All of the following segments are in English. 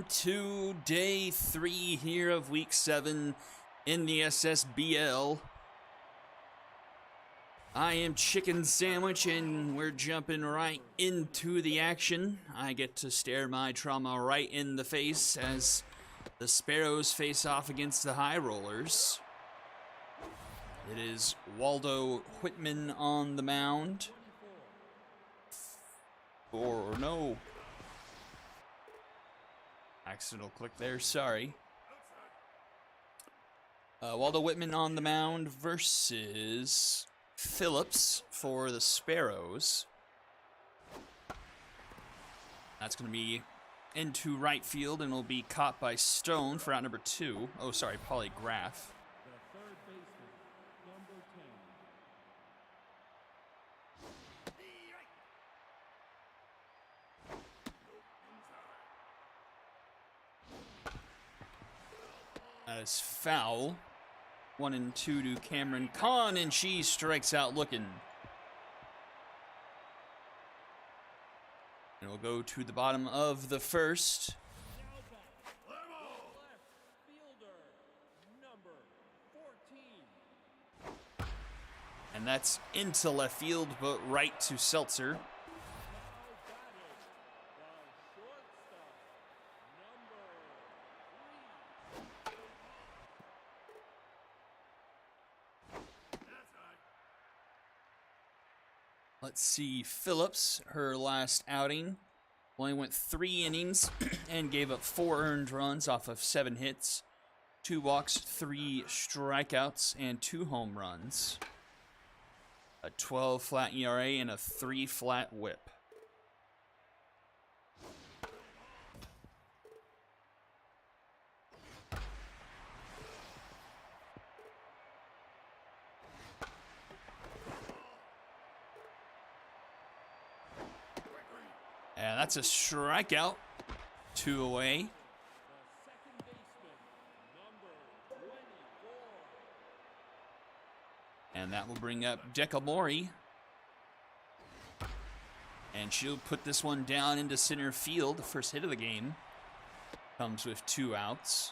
to day 3 here of week 7 in the Ssbl. I am Chicken Sandwich, and we're jumping right into the action. I get to stare my trauma right in the face as the Sparrows face off against the High Rollers. It is Waldo Whitman on the mound. Or no. Accidental click there, sorry. Waldo Whitman on the mound versus Phillips for the Sparrows. That's going to be into right field and will be caught by Stone for out number 2. Oh, sorry, Polygraph. That is foul. 1 and 2 to Cameron Kahn, and she strikes out looking. And we'll go to the bottom of the first. And that's into left field, but right to Seltzer. Let's see, Phillips, her last outing, only went 3 innings and gave up 4 earned runs off of 7 hits, 2 walks, 3 strikeouts, and 2 home runs. A 12 flat ERA and a 3 flat whip. And that's a strikeout. 2 away. And that will bring up Dekamori. And she'll put this one down into center field. The first hit of the game comes with 2 outs.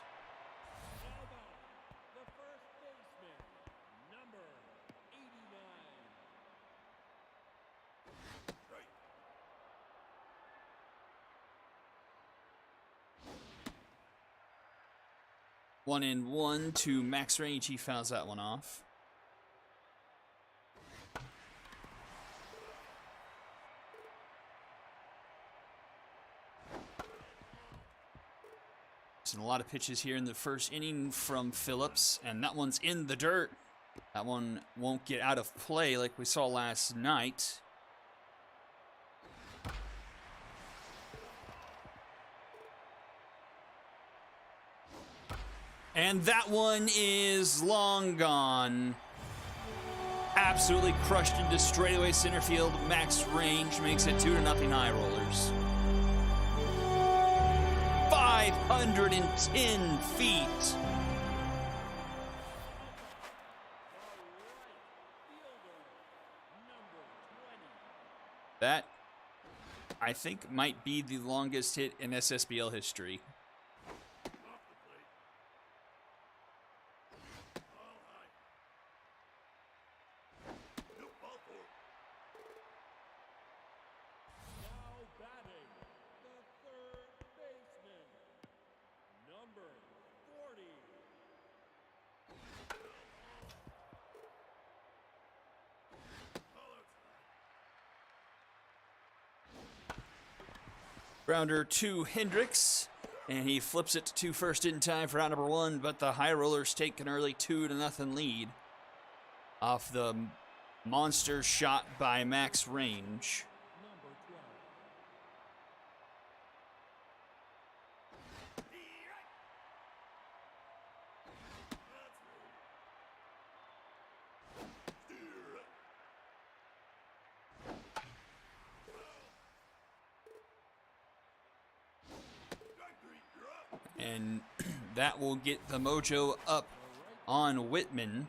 One and 1 to Max Range. He fouls that one off. There's a lot of pitches here in the first inning from Phillips, and that one's in the dirt. That one won't get out of play like we saw last night. And that one is long gone. Absolutely crushed into straightaway center field. Max Range makes it 2-0 High Rollers. 510 feet. That, I think, might be the longest hit in Ssbl history. Grounder to Hendricks, and he flips it to 2 first in time for out number 1, but the High Rollers take an early 2-0 lead off the monster shot by Max Range. And that will get the mojo up on Whitman.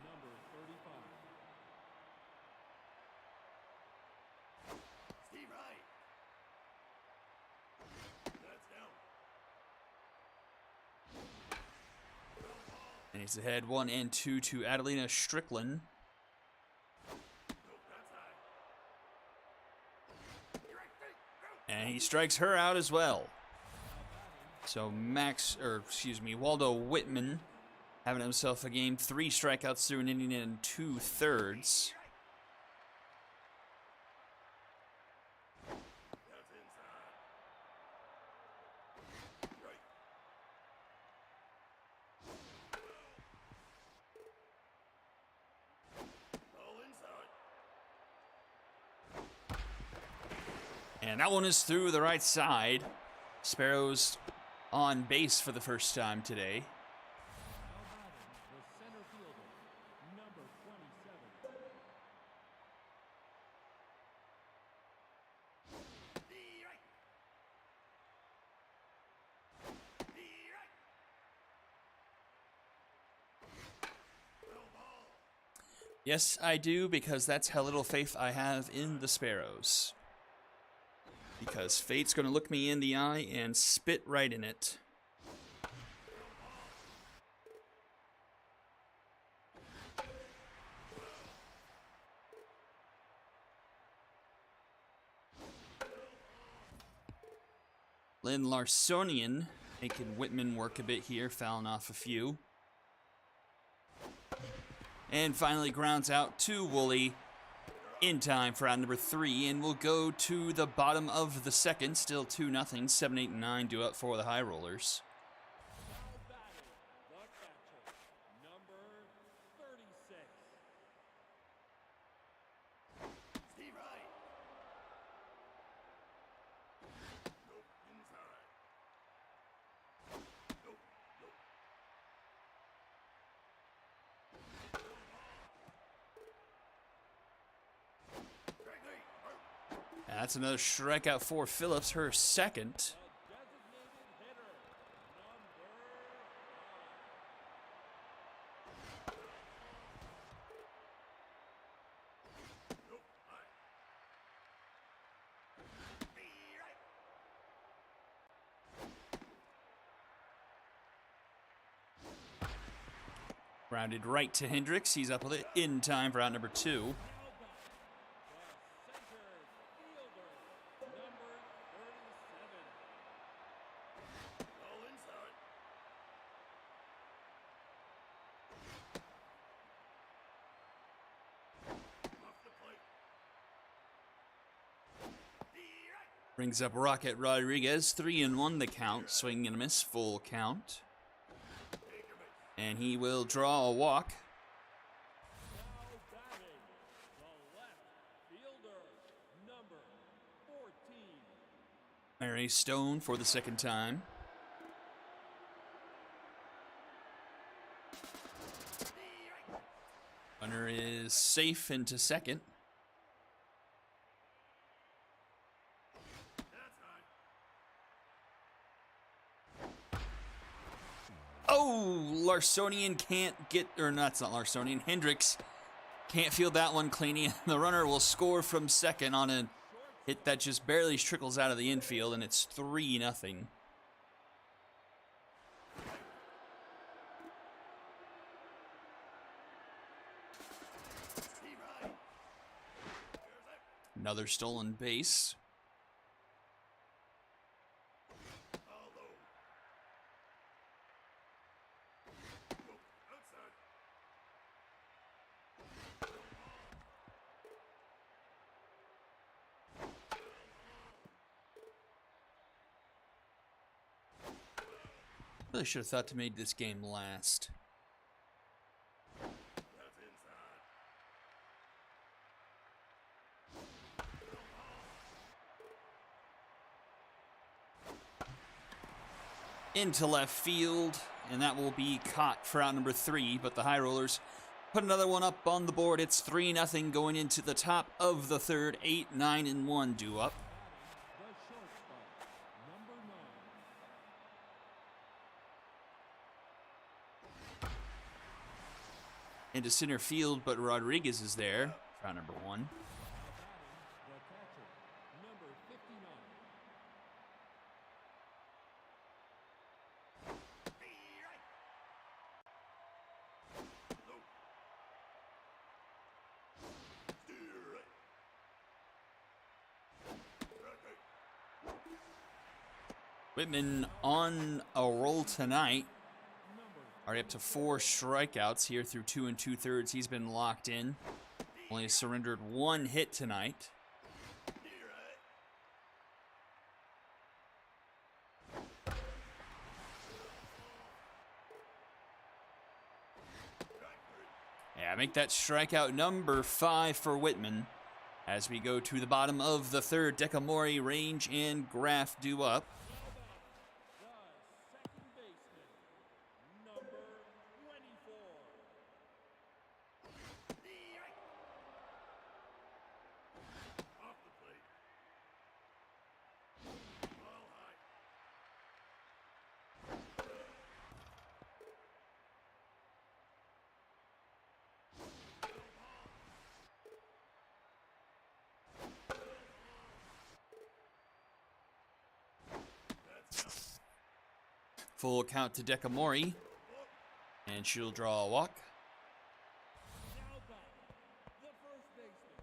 And he's ahead 1-2 to Adelina Strickland. And he strikes her out as well. So Waldo Whitman having himself a game, 3 strikeouts through an inning and 2/3. And that one is through the right side. Sparrows on base for the first time today. Yes, I do, because that's how little faith I have in the Sparrows. Because fate's going to look me in the eye and spit right in it. Lynn Larsonian making Whitman work a bit here, fouling off a few. And finally grounds out to Woolley in time for round number 3. And we'll go to the bottom of the second. Still 2-0. 7, 8, and 9 due up for the High Rollers. That's another strikeout for Phillips, her second. Grounded right to Hendricks. He's up with it in time for out number 2. Brings up Rocket Rodriguez, 3-1 the count, swing and a miss, full count. And he will draw a walk. Mary Stone for the second time. Runner is safe into second. Oh, Larsonian can't get, or no, it's not Larsonian. Hendricks can't field that one cleanly. The runner will score from second on a hit that just barely trickles out of the infield, and it's 3-0. Another stolen base. Really should have thought to make this game last. Into left field, and that will be caught for out number 3, but the High Rollers put another one up on the board. It's 3-0 going into the top of the third. 8, 9, and 1 due up. Into center field, but Rodriguez is there for out number 1. Whitman on a roll tonight. Already up to 4 strikeouts here through 2 2/3. He's been locked in. Only surrendered 1 hit tonight. Yeah, make that strikeout number 5 for Whitman. As we go to the bottom of the 3rd, Dekamori, Range, and Graff due up. Full count to Dekamori, and she'll draw a walk. Now back, the first baseman,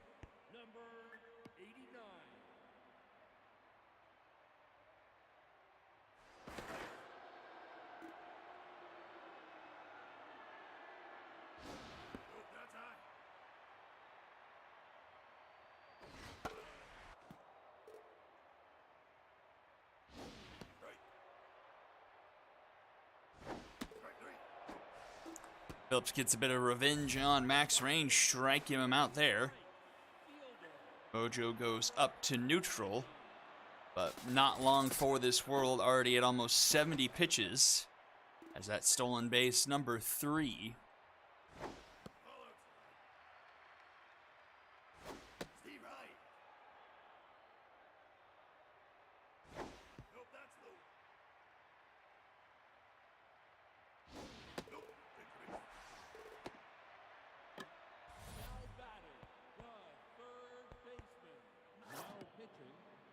number 89. That's high. Phillips gets a bit of revenge on Max Range, striking him out there. Mojo goes up to neutral, but not long for this world, already at almost 70 pitches, as that stolen base number 3.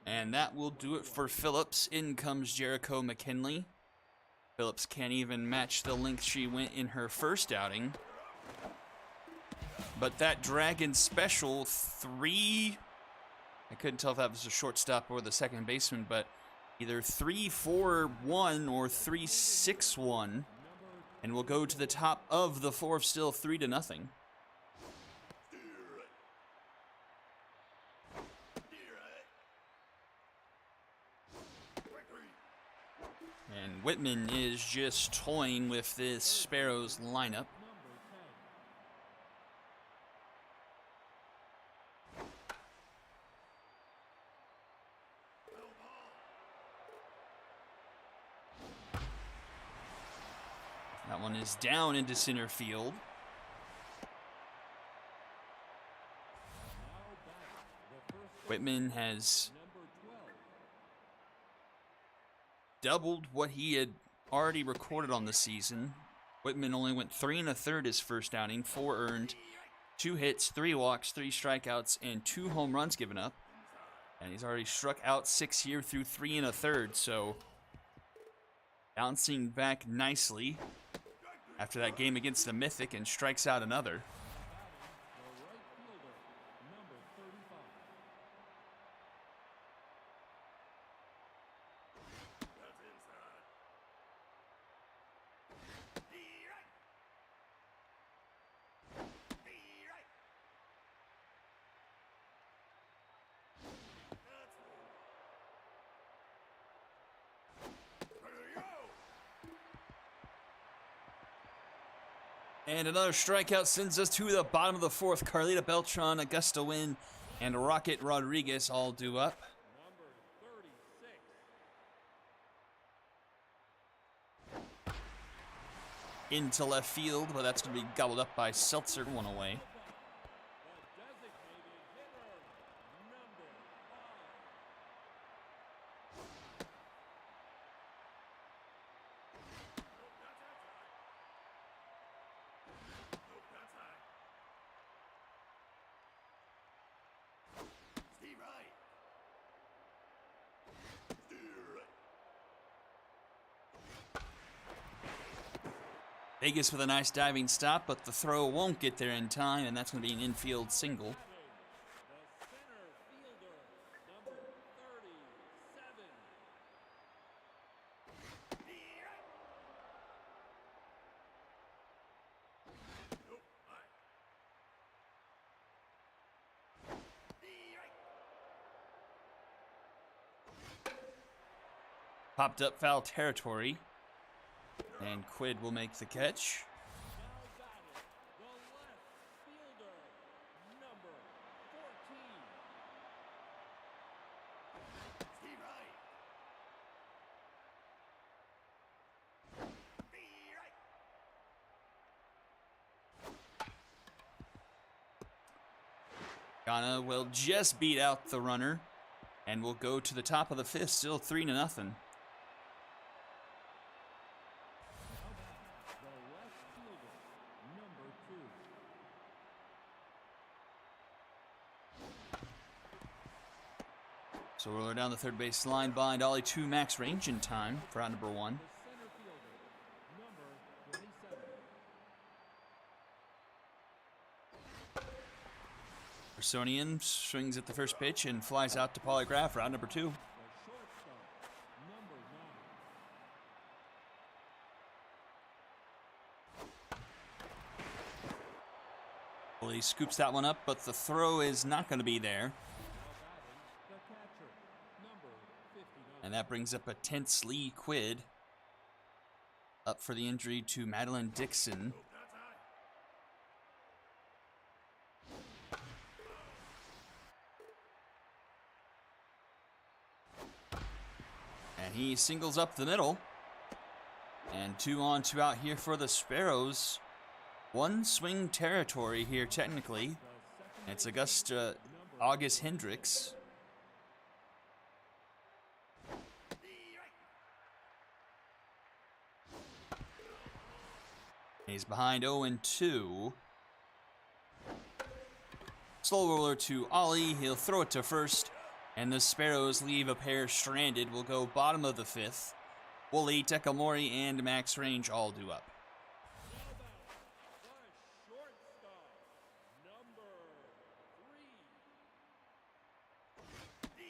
And that will do it for Phillips. In comes Jericho McKinley. Phillips can't even match the length she went in her first outing. But that Dragon special 3, I couldn't tell if that was a shortstop or the second baseman, but either 3-4-1 or 3-6-1. And we'll go to the top of the 4th, still 3-0. And Whitman is just toying with this Sparrows lineup. That one is down into center field. Whitman has doubled what he had already recorded on the season. Whitman only went 3 1/3 his first outing, 4 earned, 2 hits, 3 walks, 3 strikeouts, and 2 home runs given up. And he's already struck out 6 here through 3 1/3, so bouncing back nicely after that game against the Mythic, and strikes out another. And another strikeout sends us to the bottom of the 4th. Carlita Beltran, Augusta Wynn, and Rocket Rodriguez all due up. Into left field, but that's going to be gobbled up by Seltzer, 1 away. Vegas with a nice diving stop, but the throw won't get there in time, and that's going to be an infield single. Popped up foul territory. And Quid will make the catch. Now batting, the left fielder, number 14. Steve Wright. Ghana will just beat out the runner. And we'll go to the top of the fifth, still 3-0. The left fielder, number 2. So we're down the third base line behind Ollie 2 max range in time for round number 1. The center fielder, number 27. Personian swings at the first pitch and flies out to Polygraph, round number 2. The shortstop, number 9. Well, he scoops that one up, but the throw is not going to be there. Now batting, the catcher, number 59. And that brings up a tense Lee Quid. Up for the injury to Madeline Dixon. And he singles up the middle. And 2 on, 2 out here for the Sparrows. 1 swing territory here technically. It's Augusta August Hendricks. He's behind 0-2. Slow roller to Ollie. He'll throw it to first. And the Sparrows leave a pair stranded. We'll go bottom of the 5th. Wooly, Tekamori, and Max Range all due up. The shortstop, number 3.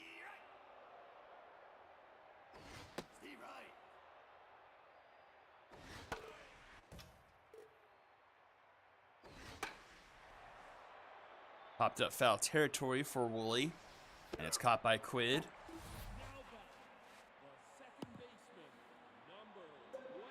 Steve Wright. Popped up foul territory for Wooly. And it's caught by Quid. Now back, the second baseman, number 24.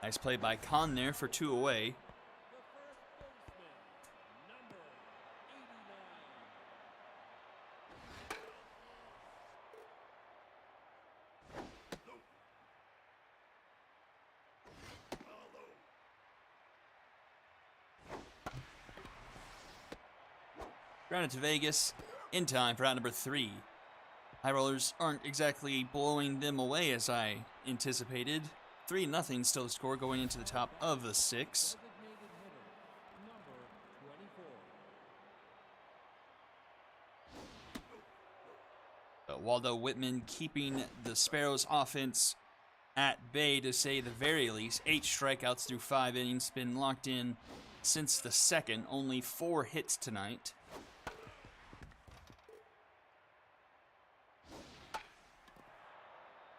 Nice play by Khan there for 2 away. The first baseman, number 89. Grounded to Vegas in time for round number 3. High Rollers aren't exactly blowing them away as I anticipated. 3-0 still the score going into the top of the 6th. Designated hitter, number 24. Waldo Whitman keeping the Sparrows offense at bay to say the very least. 8 strikeouts through 5 innings, been locked in since the 2nd. Only 4 hits tonight.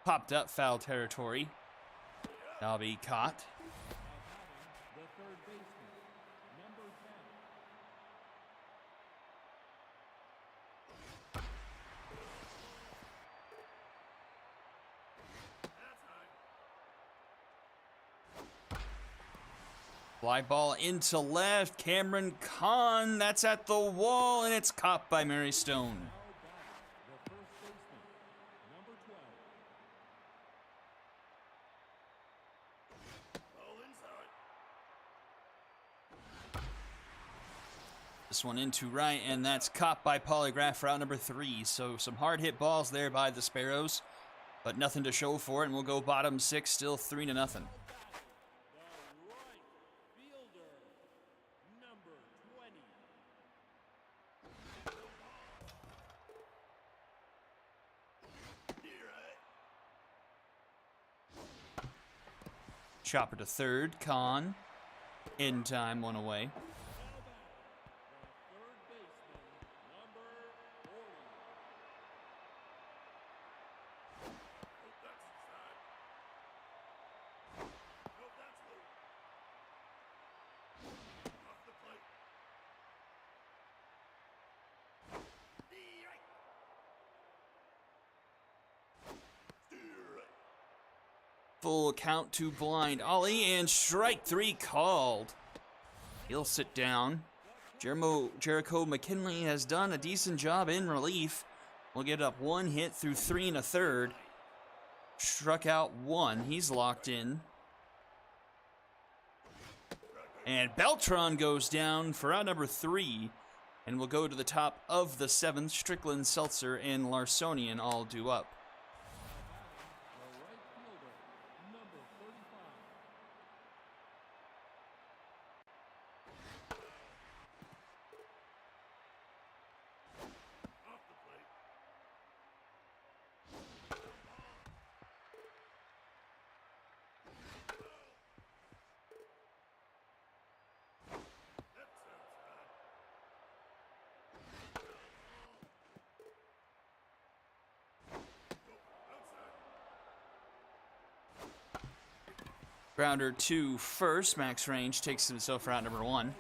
Popped up foul territory. That'll be caught. Now batting, the third baseman, number 10. Fly ball into left. Cameron Kahn. That's at the wall, and it's caught by Mary Stone. Now batting, the first baseman, number 12. This one into right, and that's caught by Polygraph for out number 3. So some hard hit balls there by the Sparrows, but nothing to show for it, and we'll go bottom 6, still 3-0. The right fielder, number 20. Chopper to third. Kahn in time, 1 away. Now batting, the third baseman, number 40. Full count to blind Ollie, and strike 3 called. He'll sit down. Jericho McKinley has done a decent job in relief. We'll get up 1 hit through 3 1/3. Struck out 1. He's locked in. And Beltran goes down for out number 3. And we'll go to the top of the 7th. Strickland, Seltzer, and Larsonian all due up. Grounder to first. Max Range takes himself for out number 1.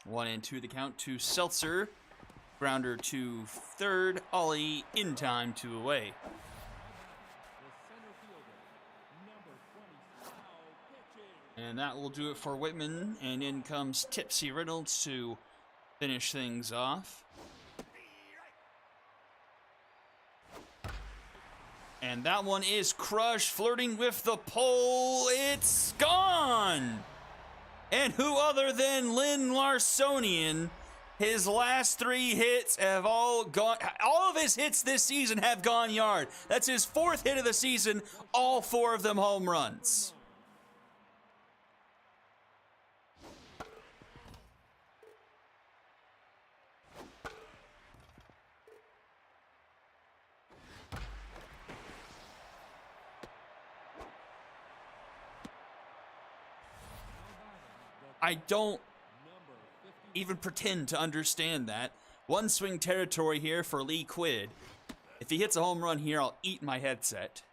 One and 2 the count to Seltzer. Grounder to third. Ollie in time, 2 away. And that will do it for Whitman. And in comes Tipsy Reynolds to finish things off. And that one is crushed, flirting with the pole. It's gone! And who other than Lynn Larsonian? His last 3 hits have all gone. All of his hits this season have gone yard. That's his 4th hit of the season, all 4 of them home runs. I don't even pretend to understand that. 1 swing territory here for Lee Quid. If he hits a home run here, I'll eat my headset.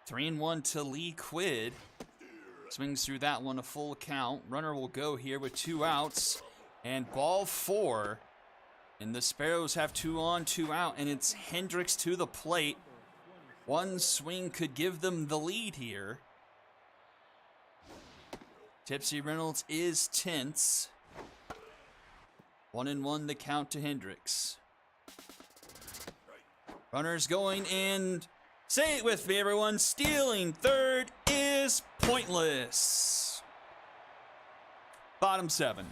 Three and 1 to Lee Quid. Swings through that one, a full count. Runner will go here with 2 outs. And ball 4. And the Sparrows have 2 on, 2 out, and it's Hendricks to the plate. 1 swing could give them the lead here. Tipsy Reynolds is tense. 1 and 1 the count to Hendricks. Runner's going, and say it with me, everyone. Stealing third is pointless. Bottom 7.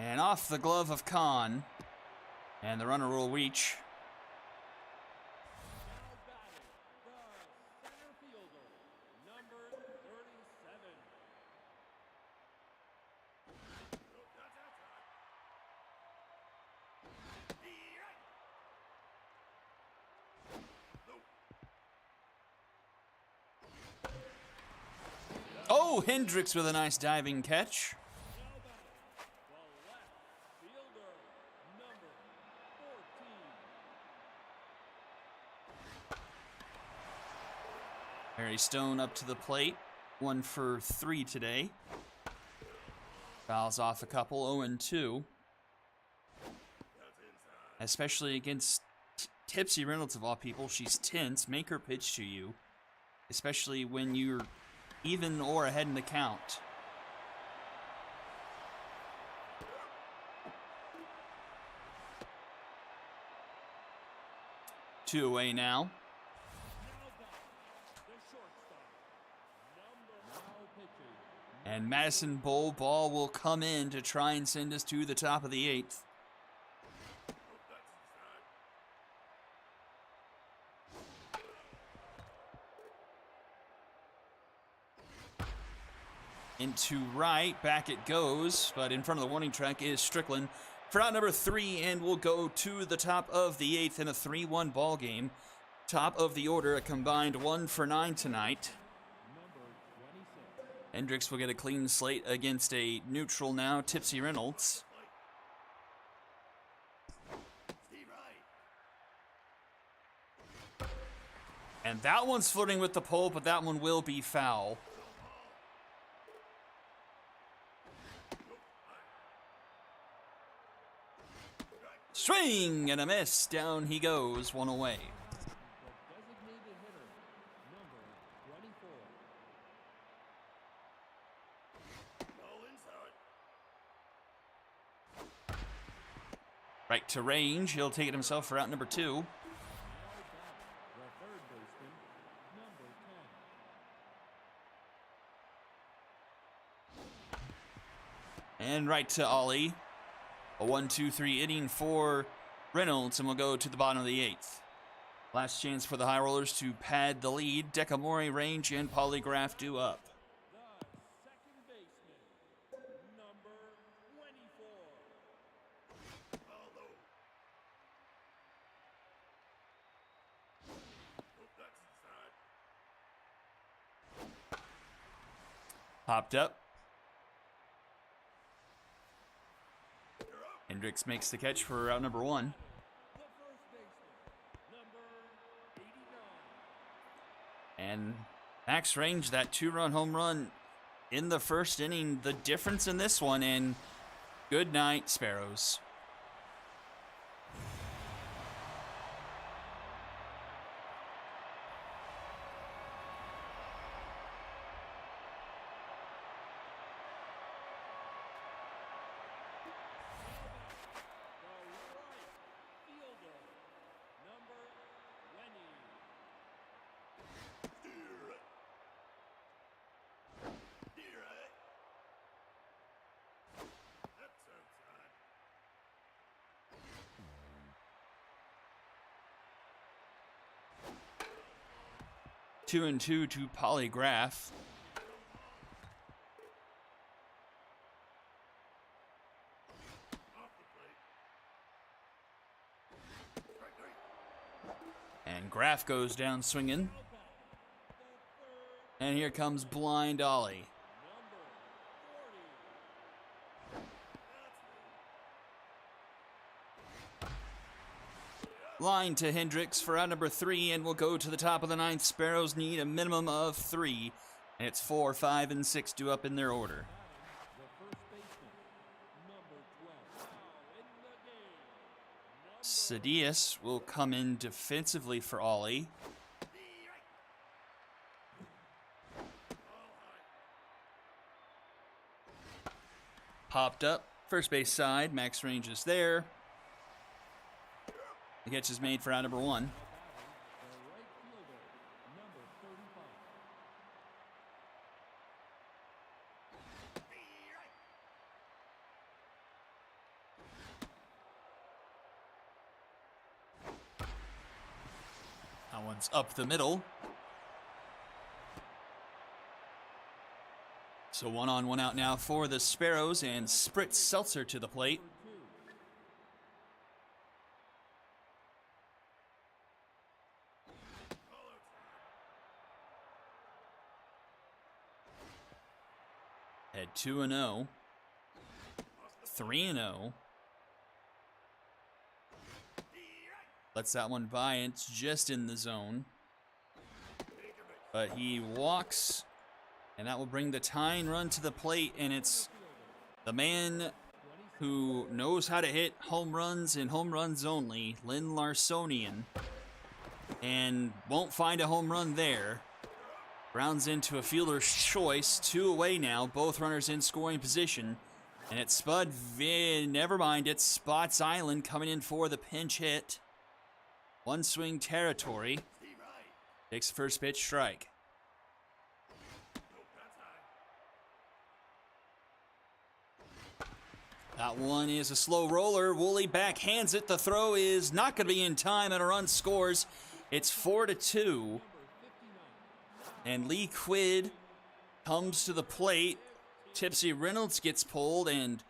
And off the glove of Khan. And the runner will reach. Oh, Hendricks with a nice diving catch. Harry Stone up to the plate. 1 for 3 today. Fouls off a couple, 0-2. Especially against Tipsy Reynolds of all people. She's tense. Make her pitch to you. Especially when you're even or ahead in the count. Two away now. And Madison Bowl ball will come in to try and send us to the top of the 8th. Into right, back it goes, but in front of the warning track is Strickland. for out number 3, and we'll go to the top of the 8th in a 3-1 ball game. Top of the order, a combined 1 for 9 tonight. Hendricks will get a clean slate against a neutral now, Tipsy Reynolds. And that one's floating with the pole, but that one will be foul. Swing and a miss. Down he goes, one away. Right to range. He'll take it himself for out number 2. And right to Ollie. A 1-2-3 inning for Reynolds, and we'll go to the bottom of the 8th. Last chance for the High Rollers to pad the lead. Decamori, Range, and Polygraph due up. Popped up. Hendricks makes the catch for out number 1. And Max Range, that 2-run home run in the first inning, the difference in this one, and good night, Sparrows. Two and 2 to Polygraph. And Graff goes down swinging. And here comes Blind Ollie. Line to Hendricks for out number 3, and we'll go to the top of the 9th. Sparrows need a minimum of 3, and it's 4, 5, and 6 due up in their order. Sadius will come in defensively for Ollie. Popped up, first base side. Max Range is there. The catch is made for out number 1. That one's up the middle. So 1 on, 1 out now for the Sparrows, and Spritz Seltzer to the plate. At 2-0, 3-0. Lets that one by. It's just in the zone. But he walks, and that will bring the tying run to the plate. And it's the man who knows how to hit home runs and home runs only, Lynn Larsonian, and won't find a home run there. Grounds into a fielder's choice. 2 away now. Both runners in scoring position. And it's Spud. Never mind. It's Spots Island coming in for the pinch hit. 1 swing territory. Takes the first pitch, strike. That one is a slow roller. Woolley backhands it. The throw is not going to be in time, and a run scores. It's 4-2. And Lee Quid comes to the plate. Tipsy Reynolds gets pulled, and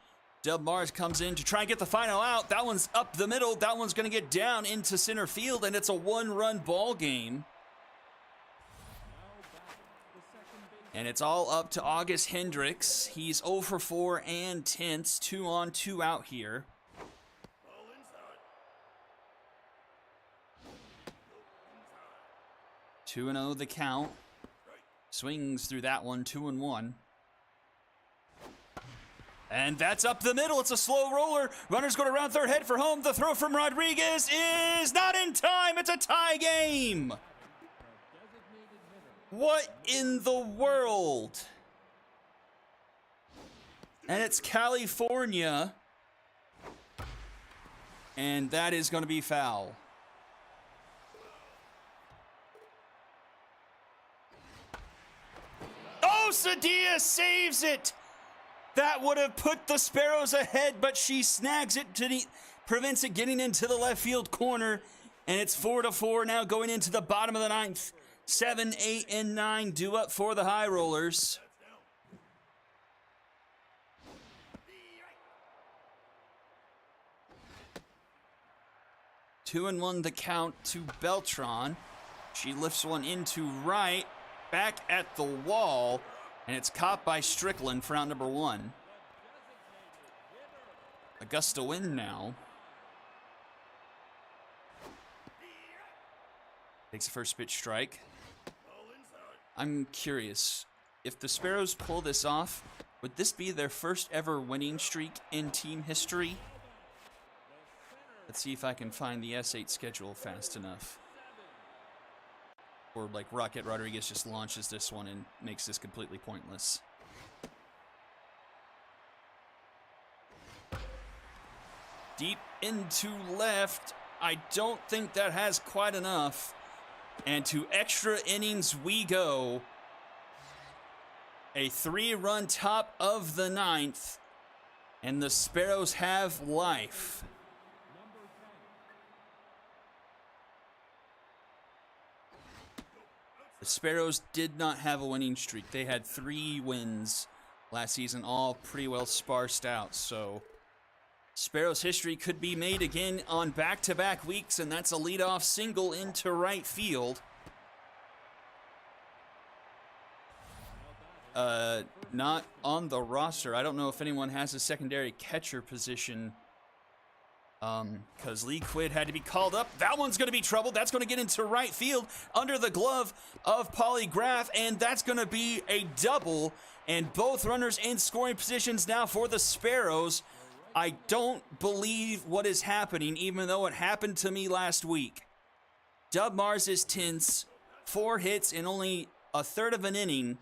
Dub Mars comes in to try and get the final out. That one's up the middle. That one's going to get down into center field, and it's a one-run ball game. And it's all up to August Hendricks. He's 0 for 4 and tenths, 2 on, 2 out here. 2-0 the count. Swings through that one, 2-1. And that's up the middle. It's a slow roller. Runners go to round third, head for home. The throw from Rodriguez is not in time. It's a tie game. What in the world? And it's California. And that is going to be foul. Oh, Sadia saves it. That would have put the Sparrows ahead, but she snags it prevents it getting into the left field corner. And it's 4-4 now going into the bottom of the ninth. 7, 8, and 9 due up for the High Rollers. Two and 1 the count to Beltran. She lifts one into right, back at the wall, and it's caught by Strickland for out number 1. Augusta win now. Takes the first pitch strike. I'm curious, if the Sparrows pull this off, would this be their first ever winning streak in team history? Let's see if I can find the S8 schedule fast enough. Or like Rocket Rodriguez just launches this one and makes this completely pointless. Deep into left. I don't think that has quite enough. And to extra innings we go. A 3-run top of the ninth. And the Sparrows have life. The Sparrows did not have a winning streak. They had 3 wins last season, all pretty well sparsed out. So Sparrows history could be made again on back-to-back weeks, and that's a leadoff single into right field. Not on the roster. I don't know if anyone has a secondary catcher position. Because Lee Quid had to be called up. That one's going to be troubled. That's going to get into right field under the glove of Polygraph, and that's going to be a double. And both runners in scoring positions now for the Sparrows. I don't believe what is happening, even though it happened to me last week. Dub Mars is tense. 4 hits in only a third of an inning.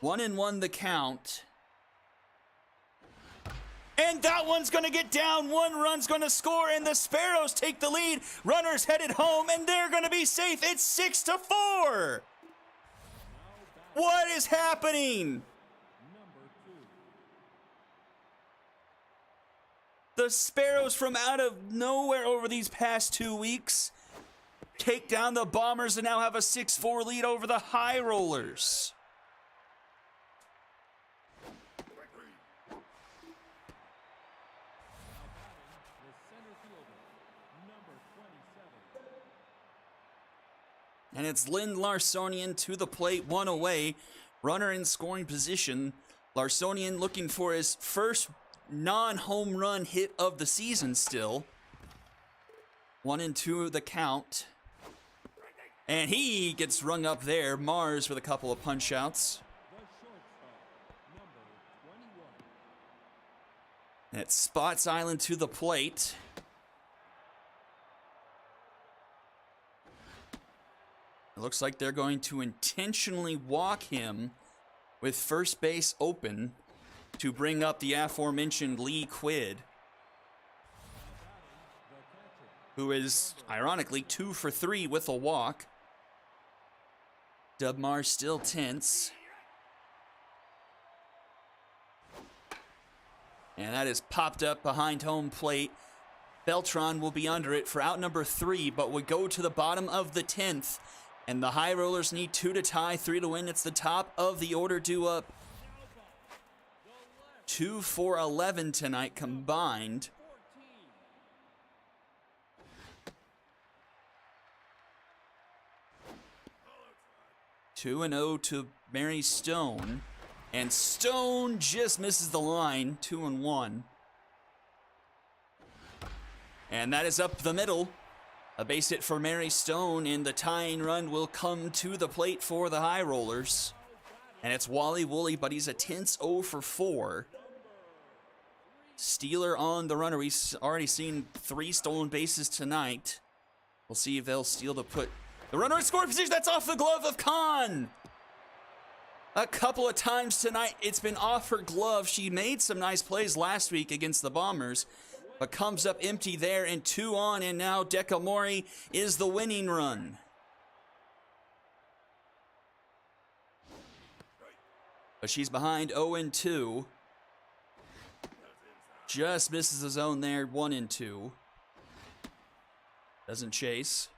1-1 the count. And that one's going to get down. 1 run's going to score, and the Sparrows take the lead. Runners headed home, and they're going to be safe. It's 6-4. What is happening? The Sparrows from out of nowhere over these past 2 weeks take down the Bombers and now have a 6-4 lead over the High Rollers. And it's Lynn Larsonian to the plate, 1 away. Runner in scoring position. Larsonian looking for his first non-home run hit of the season still. 1-2 the count. And he gets rung up there. Mars with a couple of punch outs. And it's Spots Island to the plate. It looks like they're going to intentionally walk him with first base open to bring up the aforementioned Lee Quid, who is, ironically, 2 for 3 with a walk. Dub Mars still tense. And that is popped up behind home plate. Beltran will be under it for out number 3, but would go to the bottom of the 10th. And the High Rollers need 2 to tie, 3 to win. It's the top of the order due up. 2 for 11 tonight combined. 2-0 to Mary Stone. And Stone just misses the line, 2-1. And that is up the middle. A base hit for Mary Stone, and the tying run will come to the plate for the High Rollers. And it's Wally Woolley, but he's a tense 0 for 4. Steeler on the runner. We've already seen 3 stolen bases tonight. We'll see if they'll steal to put the runner in scoring position. That's off the glove of Khan. A couple of times tonight, it's been off her glove. She made some nice plays last week against the Bombers, but comes up empty there, and 2 on, and now Dekamori is the winning run. But she's behind 0-2. Just misses the zone there, 1-2. Doesn't chase.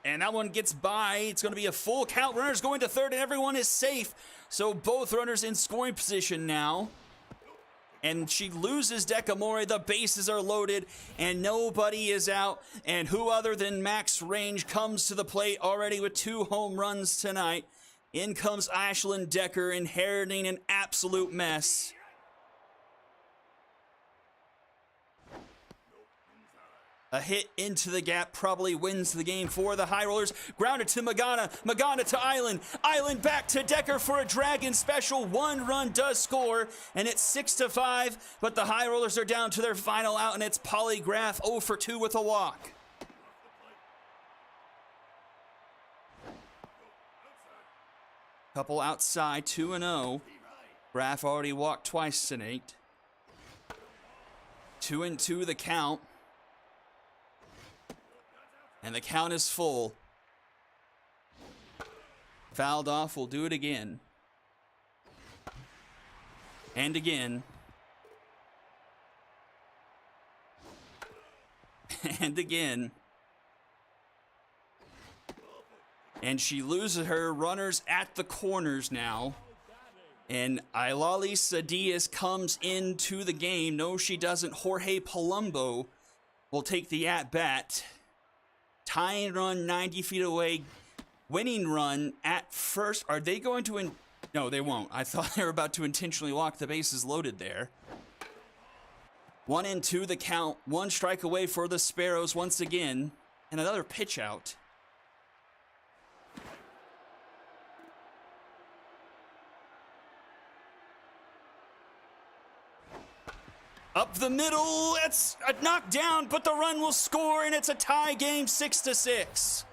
And that one gets by. It's going to be a full count. Runners going to third, and everyone is safe. So both runners in scoring position now. And she loses Dekamori. The bases are loaded, and nobody is out. And who other than Max Range comes to the plate already with 2 home runs tonight. In comes Ashlyn Decker, inheriting an absolute mess. A hit into the gap probably wins the game for the High Rollers. Grounded to Magana. Magana to Island. Island back to Decker for a Dragon special. 1 run does score, and it's 6-5. But the High Rollers are down to their final out, and it's Polygraph 0 for 2 with a walk. Couple outside, 2-0. Graf already walked twice tonight. 2-2 the count. And the count is full. Fouled off, we'll do it again. And again. And again. And she loses her runners at the corners now. And Ilalisa Diaz comes into the game. No, she doesn't. Jorge Palumbo will take the at-bat. Tying run 90 feet away. Winning run at first. Are they going to... No, they won't. I thought they were about to intentionally walk. The bases loaded there. 1-2 the count. 1 strike away for the Sparrows once again. And another pitch out. Up the middle, it's a knockdown, but the run will score, and it's a tie game, 6-6.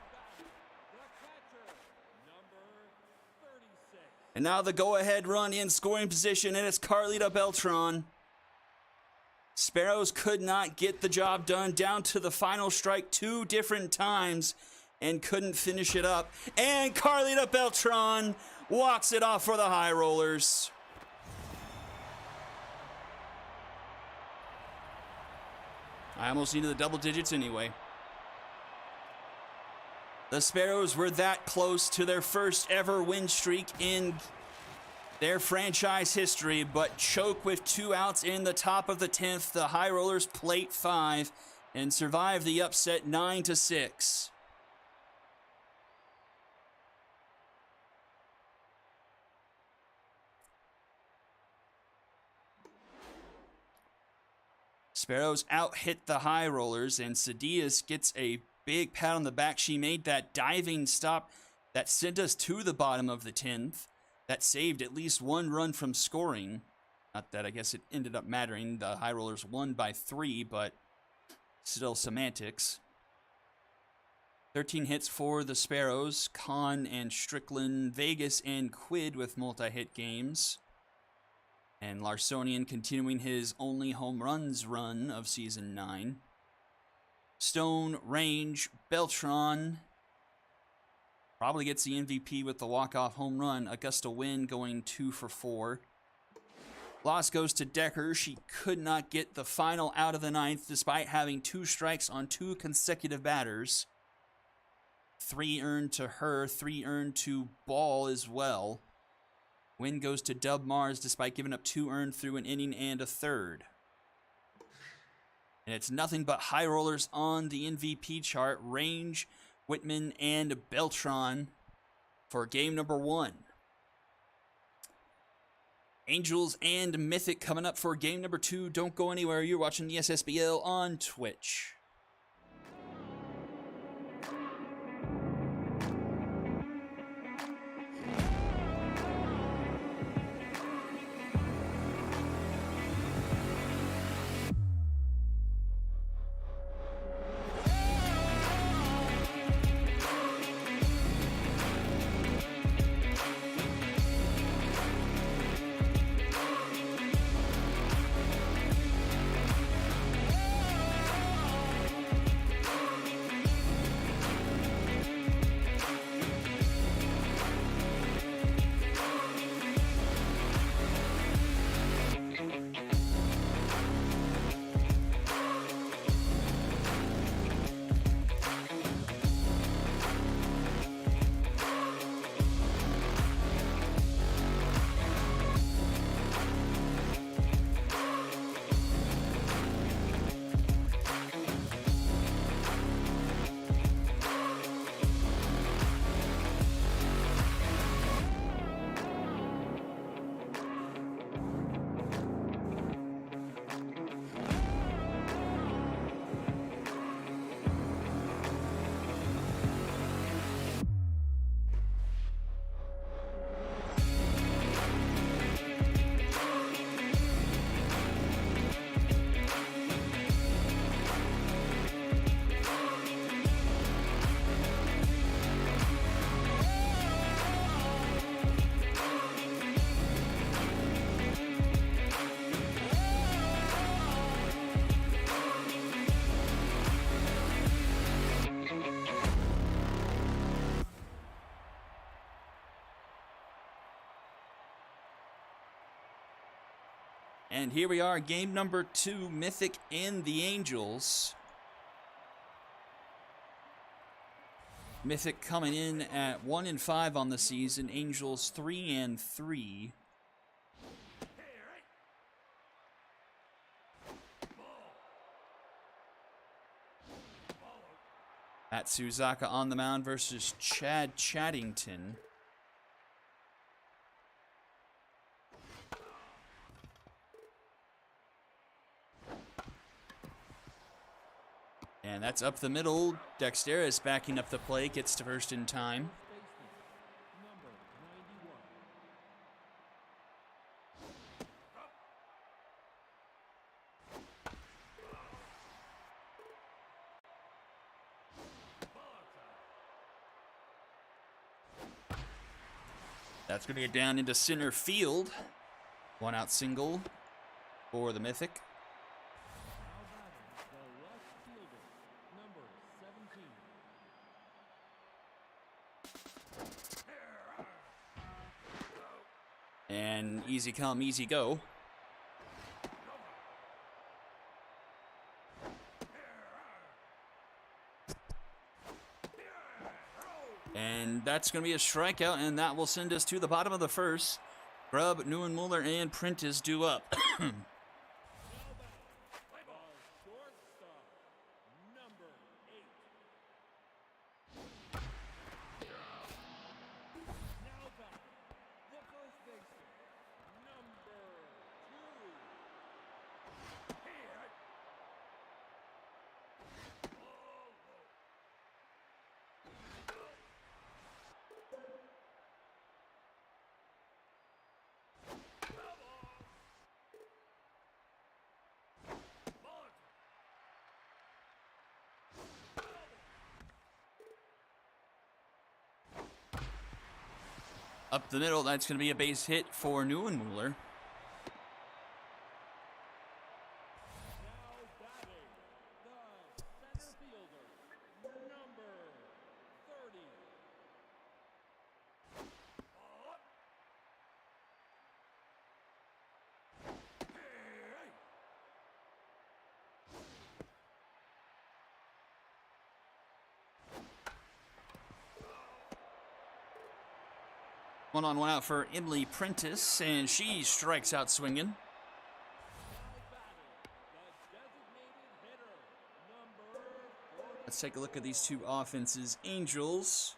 And now the go-ahead run in scoring position, and it's Carlita Beltran. Sparrows could not get the job done, down to the final strike 2 different times, and couldn't finish it up. And Carlita Beltran walks it off for the High Rollers. I almost needed the double digits anyway. The Sparrows were that close to their first ever win streak in their franchise history, but choke with 2 outs in the top of the 10th. The High Rollers plate 5 and survive the upset 9-6. Sparrows out-hit the High Rollers, and Sadias gets a big pat on the back. She made that diving stop that sent us to the bottom of the 10th. That saved at least 1 run from scoring. Not that I guess it ended up mattering. The High Rollers won by 3, but still semantics. 13 hits for the Sparrows. Khan and Strickland, Vegas and Quid with multi-hit games. And Larsonian continuing his only home runs run of Season 9. Stone, Range, Beltran probably gets the MVP with the walk-off home run. Augusta Wynn going 2 for 4. Loss goes to Decker. She could not get the final out of the 9th despite having 2 strikes on 2 consecutive batters. 3 earned to her, 3 earned to Ball as well. Win goes to Dub Mars despite giving up 2 earned through an inning and a third. And it's nothing but high rollers on the MVP chart. Range, Whitman, and Beltron for game number 1. Angels and Mythic coming up for game number 2. Don't go anywhere. You're watching the Ssbl on Twitch. And here we are, game number 2, Mythic and the Angels. Mythic coming in at 1-5 on the season, Angels 3-3. At Suzaka on the mound versus Chad Chaddington. And that's up the middle. Dexterous backing up the plate, gets to first in time. Number 91. That's going to get down into center field. 1 out single for the Mythic. Now batting, the left fielder, number 17. And easy come, easy go. And that's going to be a strikeout, and that will send us to the bottom of the first. Grubb, Neuenmuller, and Prentice due up. The shortstop, number 8. Now batting, the first baseman, number 2. Up the middle, that's going to be a base hit for Neuenmuller. Now batting, the center fielder, number 30. One on, one out for Emily Prentice, and she strikes out swinging. Let's take a look at these two offenses. Angels,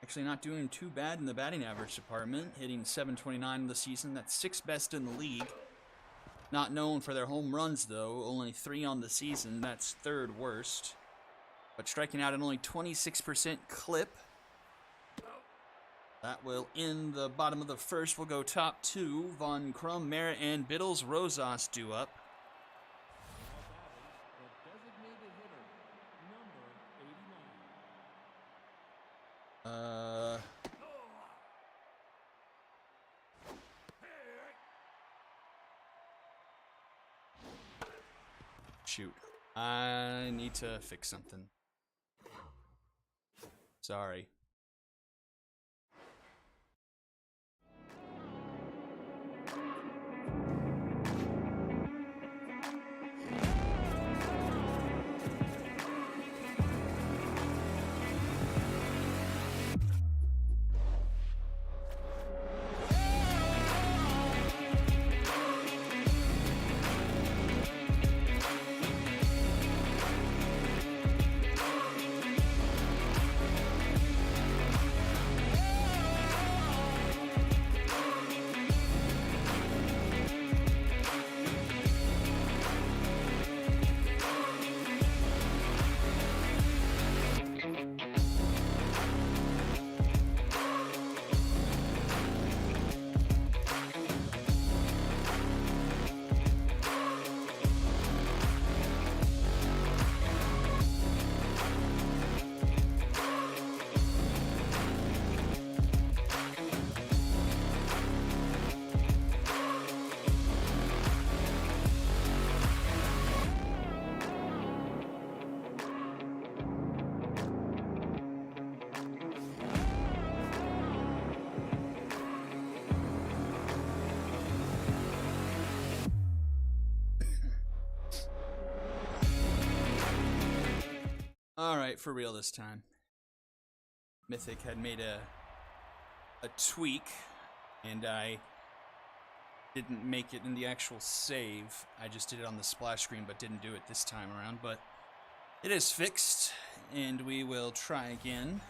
actually not doing too bad in the batting average department, hitting .729 in the season. That's 6th best in the league. Not known for their home runs, though. Only 3 on the season. That's 3rd worst. But striking out at only 26% clip. That will end the bottom of the 1st. We'll go top 2. Von Crum, Merritt, and Biddles. Rosas due up. Shoot. I need to fix something. Sorry. Alright, for real this time. Mythic had made a tweak, and I didn't make it in the actual save. I just did it on the splash screen, but didn't do it this time around. But it is fixed, and we will try again.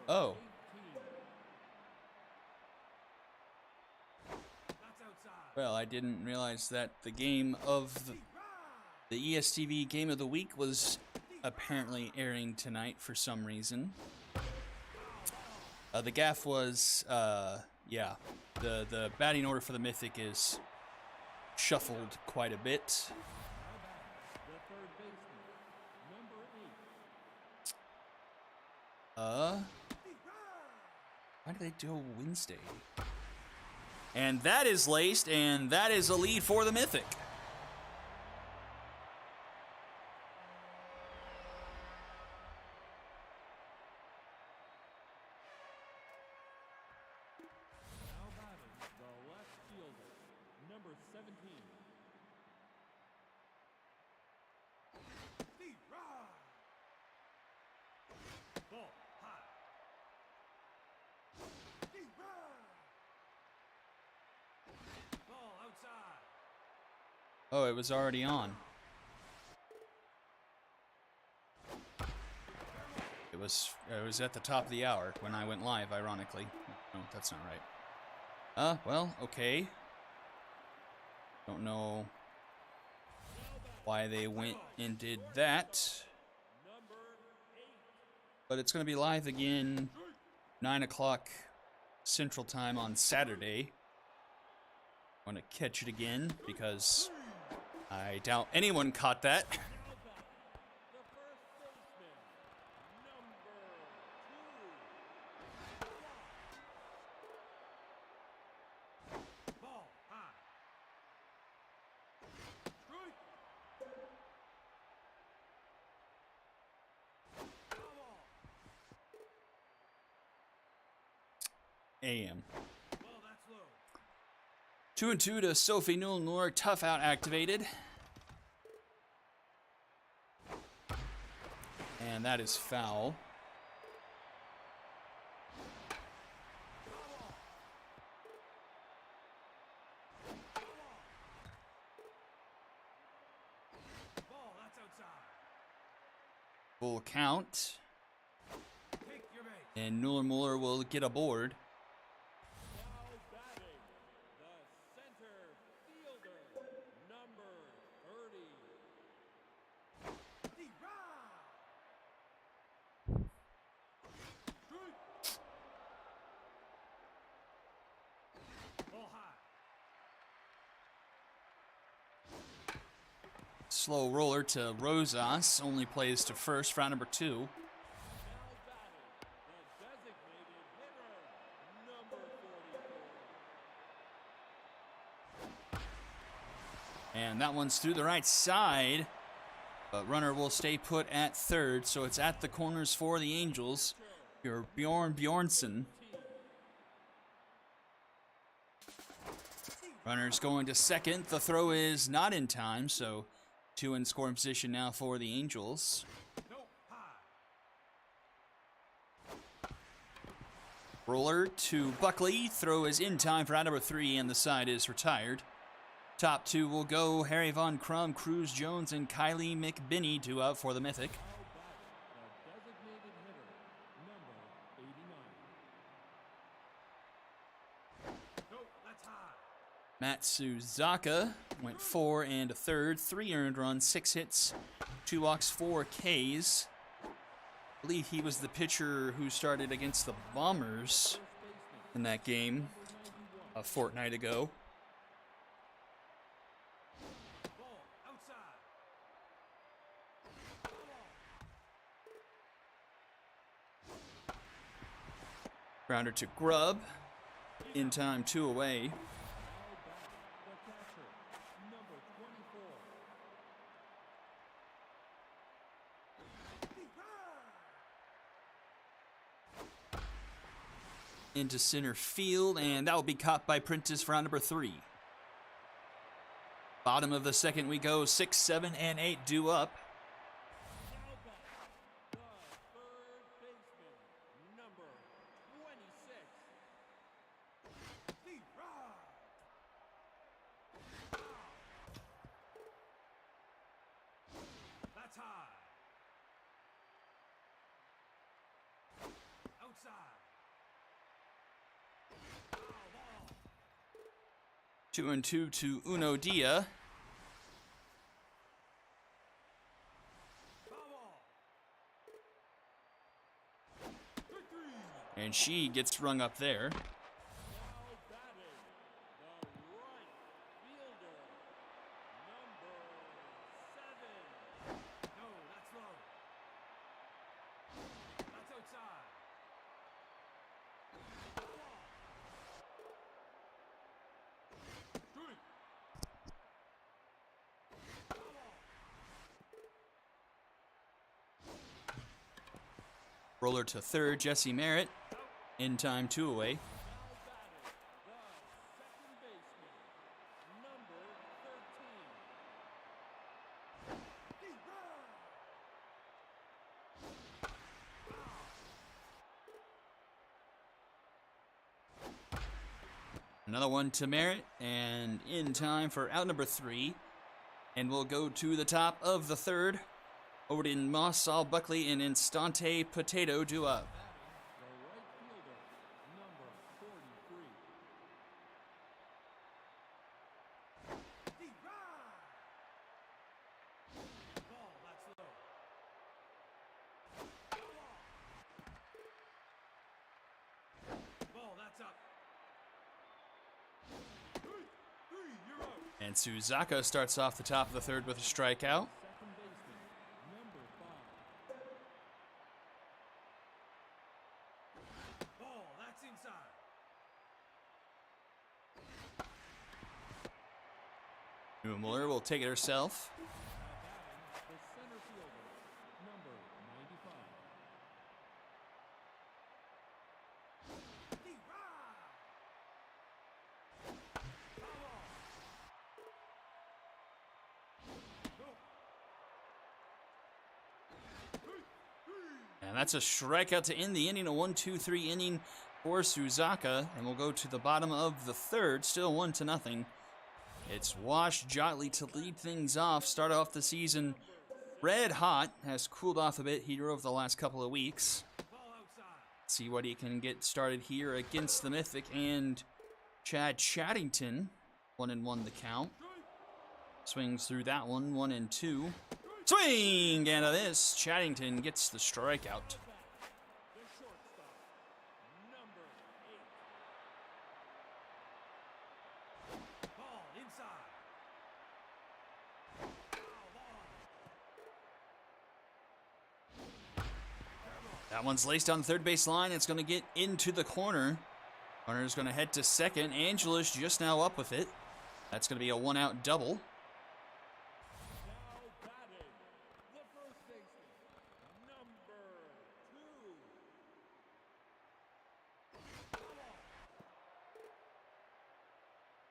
Oh. Well, I didn't realize that the game of the ESTV Game of the Week was apparently airing tonight for some reason. The gaff was, yeah, the batting order for the Mythic is shuffled quite a bit. Why do they do a Wednesday? And that is laced, and that is a lead for the Mythic. Now batting, the left fielder, number 17. Ball high. Ball outside. Oh, it was already on. It was at the top of the hour when I went live, ironically. No, that's not right. Well, okay. Don't know why they went and did that. But it's going to be live again 9 o'clock Central Time on Saturday. I'm going to catch it again because I doubt anyone caught that. a.m. Ball that's low. 2-2 to Sophie Newell-Moore. Tough out activated. And that is foul. Ball that's outside. Full count. Take your base. And Newell-Moore will get a board. Now batting, the center fielder, number 30. Ball high. Slow roller to Rosas. Only plays to first for round number 2. Now batting, the designated hitter, number 44. And that one's through the right side. But runner will stay put at third. So it's at the corners for the Angels. Your Bjorn Bjornsson. Runner's going to second. The throw is not in time. So 2 in scoring position now for the Angels. No, high. Roller to Buckley. Throw is in time for round number 3, and the side is retired. Top 2 will go Harry Von Crum, Cruz Jones, and Kylie McBinney, 2 out for the Mythic. Now batting, the designated hitter, number 89. No, that's high. Matsuzaka went 4 and a third, 3 earned runs, 6 hits, 2 walks, 4 Ks. I believe he was the pitcher who started against the Bombers in that game a fortnight ago. Ball outside. Grounder to Grubb. In time, 2 away. Now batting, the catcher, number 24. Into center field, and that will be caught by Prentice for round number 3. Bottom of the second we go, 6, 7, and 8 due up. Now batting, the third baseman, number 26. That's high. Outside. Foul ball. 2-2 to Uno Dia. Foul ball. And she gets rung up there. Now batting, the right fielder, number 7. No, that's low. That's outside. Foul ball. Strike. Foul ball. Roller to third, Jesse Merritt. In time, 2 away. Now batting, the second baseman, number 13. Another one to Merritt, and in time for out number 3. And we'll go to the top of the third. Odin Moss, Saul Buckley, and Instante Potato due up. The right fielder, number 43. Ball, that's low. Ball, that's up. 3, you're out. And Suzaka starts off the top of the third with a strikeout. Second baseman, number 5. Ball, that's inside. Mueller will take it herself. Now batting, the center fielder, number 95. And that's a strikeout to end the inning, a 1-2-3 inning for Suzaka. And we'll go to the bottom of the third, still 1-0. It's Wash Jotley to lead things off. Start off the season red hot, has cooled off a bit here over the last couple of weeks. See what he can get started here against the Mythic and Chad Chaddington. 1-1 the count. Swings through that one, 1-2. Swing! And a miss. Chaddington gets the strikeout. That one's laced on the third base line. It's going to get into the corner. Runner's going to head to second. Angelus just now up with it. That's going to be a one-out double. Now batting, the first baseman, number 2.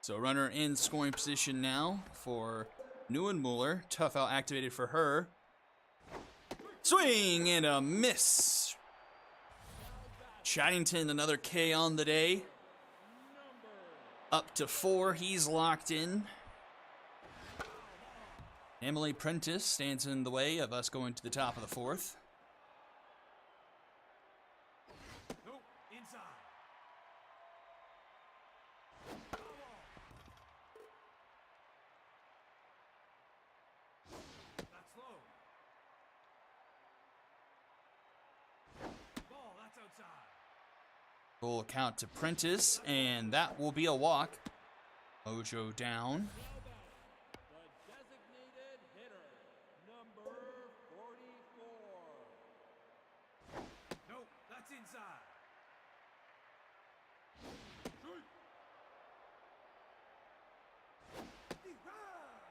So runner in scoring position now for Neuenmuller. Tough out activated for her. Swing and a miss. Chaddington, another K on the day. Up to 4, he's locked in. Emily Prentice stands in the way of us going to the top of the fourth. Nope, inside. That's low. Ball, that's outside. Full count to Prentice, and that will be a walk. Mojo down. The designated hitter, number 44. Nope, that's inside.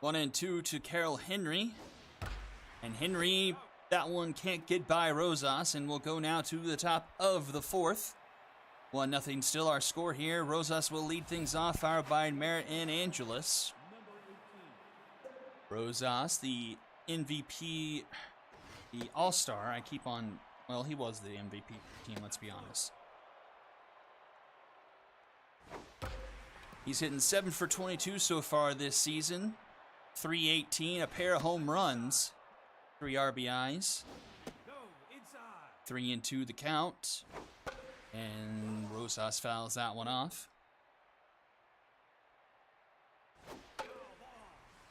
1-2 to Carol Henry. And Henry, that one can't get by Rosas, and we'll go now to the top of the fourth. 1-0 still our score here. Rosas will lead things off, followed by Merritt and Angelus. Rosas, the MVP, the All-Star. I keep on, well, he was the MVP team, let's be honest. He's hitting 7 for 22 so far this season. 318, a pair of home runs, 3 RBIs. No, inside. 3-2 the count. And Rosas fouls that one off.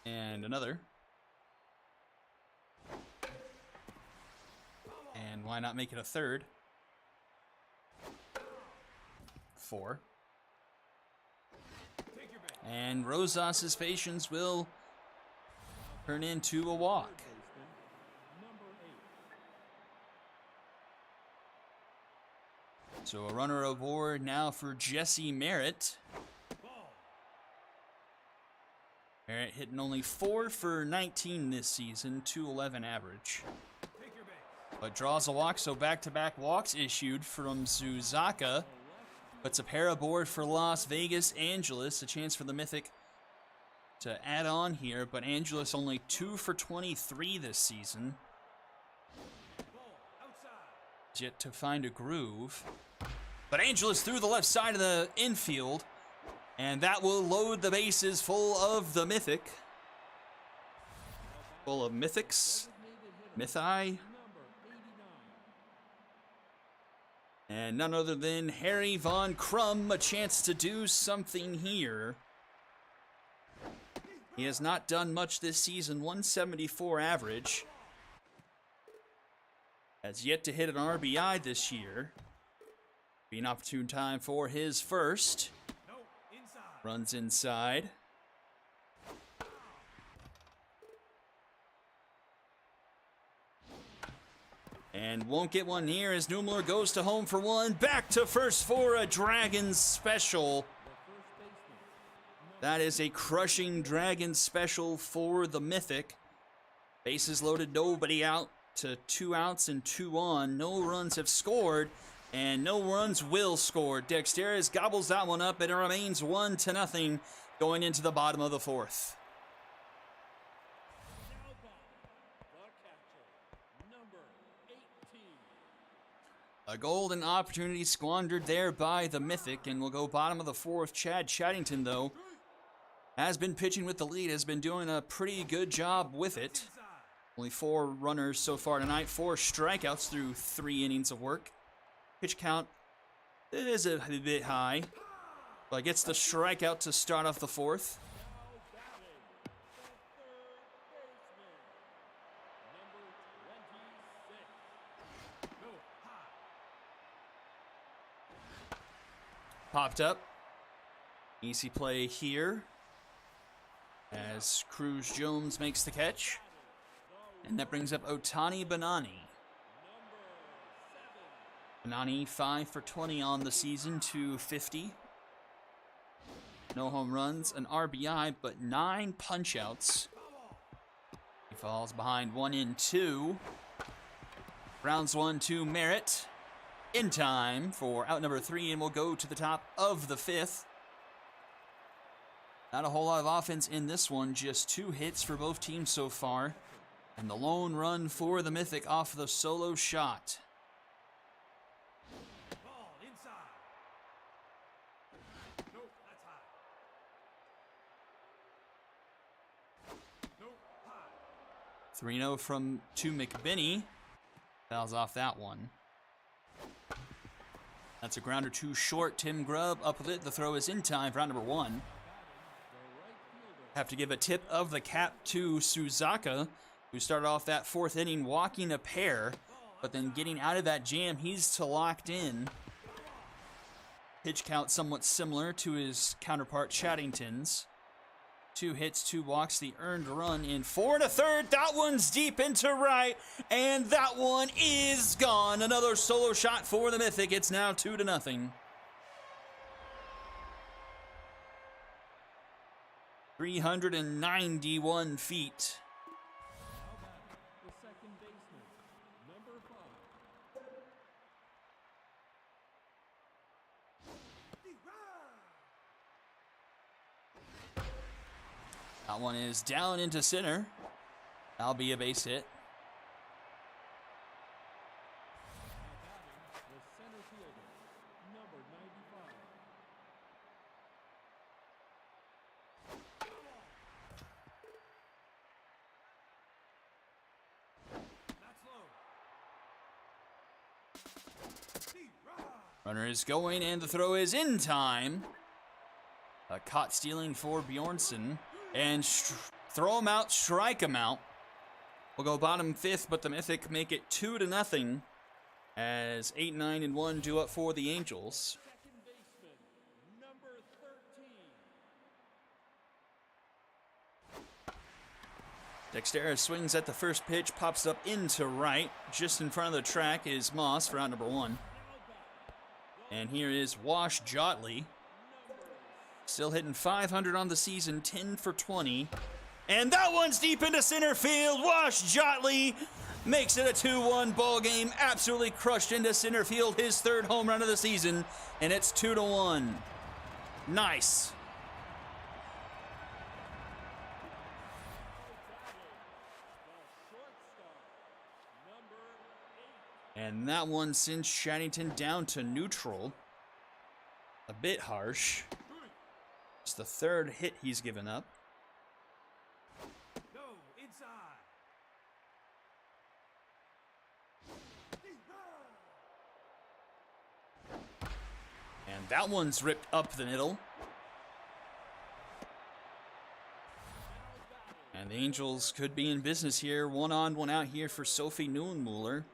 And another. And why not make it a third? 4. Take your base. And Rosas' patience will turn into a walk. Number 8. So a runner aboard now for Jesse Merritt. Ball. Merritt hitting only 4 for 19 this season, 211 average. Take your base. But draws a walk, so back-to-back walks issued from Suzaka. Puts a pair aboard for Las Vegas Angelus, a chance for the Mythic to add on here, but Angelus only 2 for 23 this season. Ball outside. Yet to find a groove. But Angelus through the left side of the infield, and that will load the bases full of the Mythic. Full of Mythics, Mythi, Number 89. and none other than Harry Von Crum, a chance to do something here. He has not done much this season, 174 average. Has yet to hit an RBI this year. Be an opportune time for his first. No, inside. Runs inside. And won't get one here as Neuenmuller goes to home for one. Back to first for a Dragons special. That is a crushing Dragon special for the Mythic. Bases loaded, nobody out, to 2 outs and 2 on. No runs have scored, and no runs will score. Dexterous gobbles that one up, and it remains 1-0 going into the bottom of the fourth. Now back, the catcher, number 18. A golden opportunity squandered there by the Mythic, and we'll go bottom of the fourth. Chad Chaddington, though, has been pitching with the lead, has been doing a pretty good job with it. Only 4 runners so far tonight, 4 strikeouts through 3 innings of work. Pitch count is a bit high, but gets the strikeout to start off the fourth. Popped up. Easy play here as Cruz Jones makes the catch. And that brings up Otani Banani. Banani 5 for 20 on the season, 250. No home runs, an RBI, but 9 punch-outs. He falls behind 1-2. Rounds 1-2 Merritt. In time for out number 3, and we'll go to the top of the 5th. Not a whole lot of offense in this one, just 2 hits for both teams so far. And the lone run for the Mythic off the solo shot. Ball inside. Nope, that's high. Nope, high. 3-0 from to McBinney. Fouls off that one. That's a grounder too short. Tim Grubb up with it. The throw is in time for round number 1. Have to give a tip of the cap to Suzaka, who started off that 4th inning walking a pair, but then getting out of that jam, he's to locked in. Pitch count somewhat similar to his counterpart Chaddington's. 2 hits, 2 walks, the earned run in 4 1/3. That one's deep into right, and that one is gone. Another solo shot for the Mythic. It's now 2-0. 391 feet. The second baseman, number 5. That one is down into center. That'll be a base hit. The center fielder, number 95. That's low. Runner is going, and the throw is in time. A caught stealing for Bjornsson. And throw him out, strike him out. We'll go bottom 5th, but the Mythic make it 2-0 as 8, 9, and 1 do up for the Angels. Second baseman, number 13. Dexterra swings at the first pitch, pops up into right. Just in front of the track is Moss for round number 1. And here is Wash Jotley. Still hitting 500 on the season, 10 for 20. And that one's deep into center field. Wash Jotley makes it a 2-1 ball game. Absolutely crushed into center field, his 3rd home run of the season. And it's 2-1. Nice. And that one sends Chaddington down to neutral. A bit harsh. It's the 3rd hit he's given up. Go inside. And that one's ripped up the middle. And the Angels could be in business here. 1 on, 1 out here for Sophie Neuenmuller.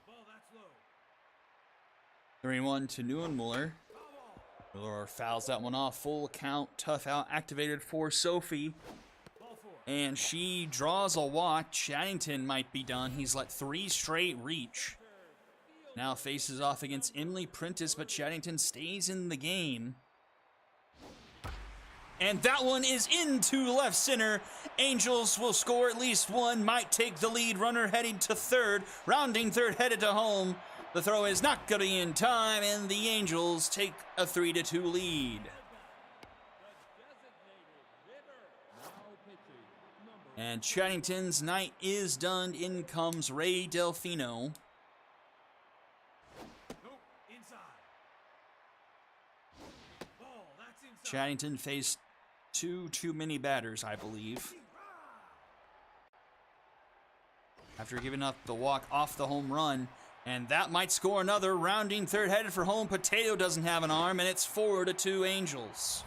Ball, that's low. 3-1 to Neuenmuller. Muller fouls that one off. Full count, tough out, activated for Sophie. Ball 4. And she draws a walk. Chaddington might be done. He's let 3 straight reach. Now faces off against Emily Prentice, but Chaddington stays in the game. And that one is into left center. Angels will score at least 1, might take the lead. Runner heading to 3rd, rounding 3rd, headed to home. The throw is not going to be in time, and the Angels take a 3-2 lead. And Chattington's night is done. In comes Ray Delfino. Chattington faced two too many batters, I believe, after giving up the walk off the home run. And that might score another. Rounding third, headed for home. Potato doesn't have an arm, and it's 4-2 Angels.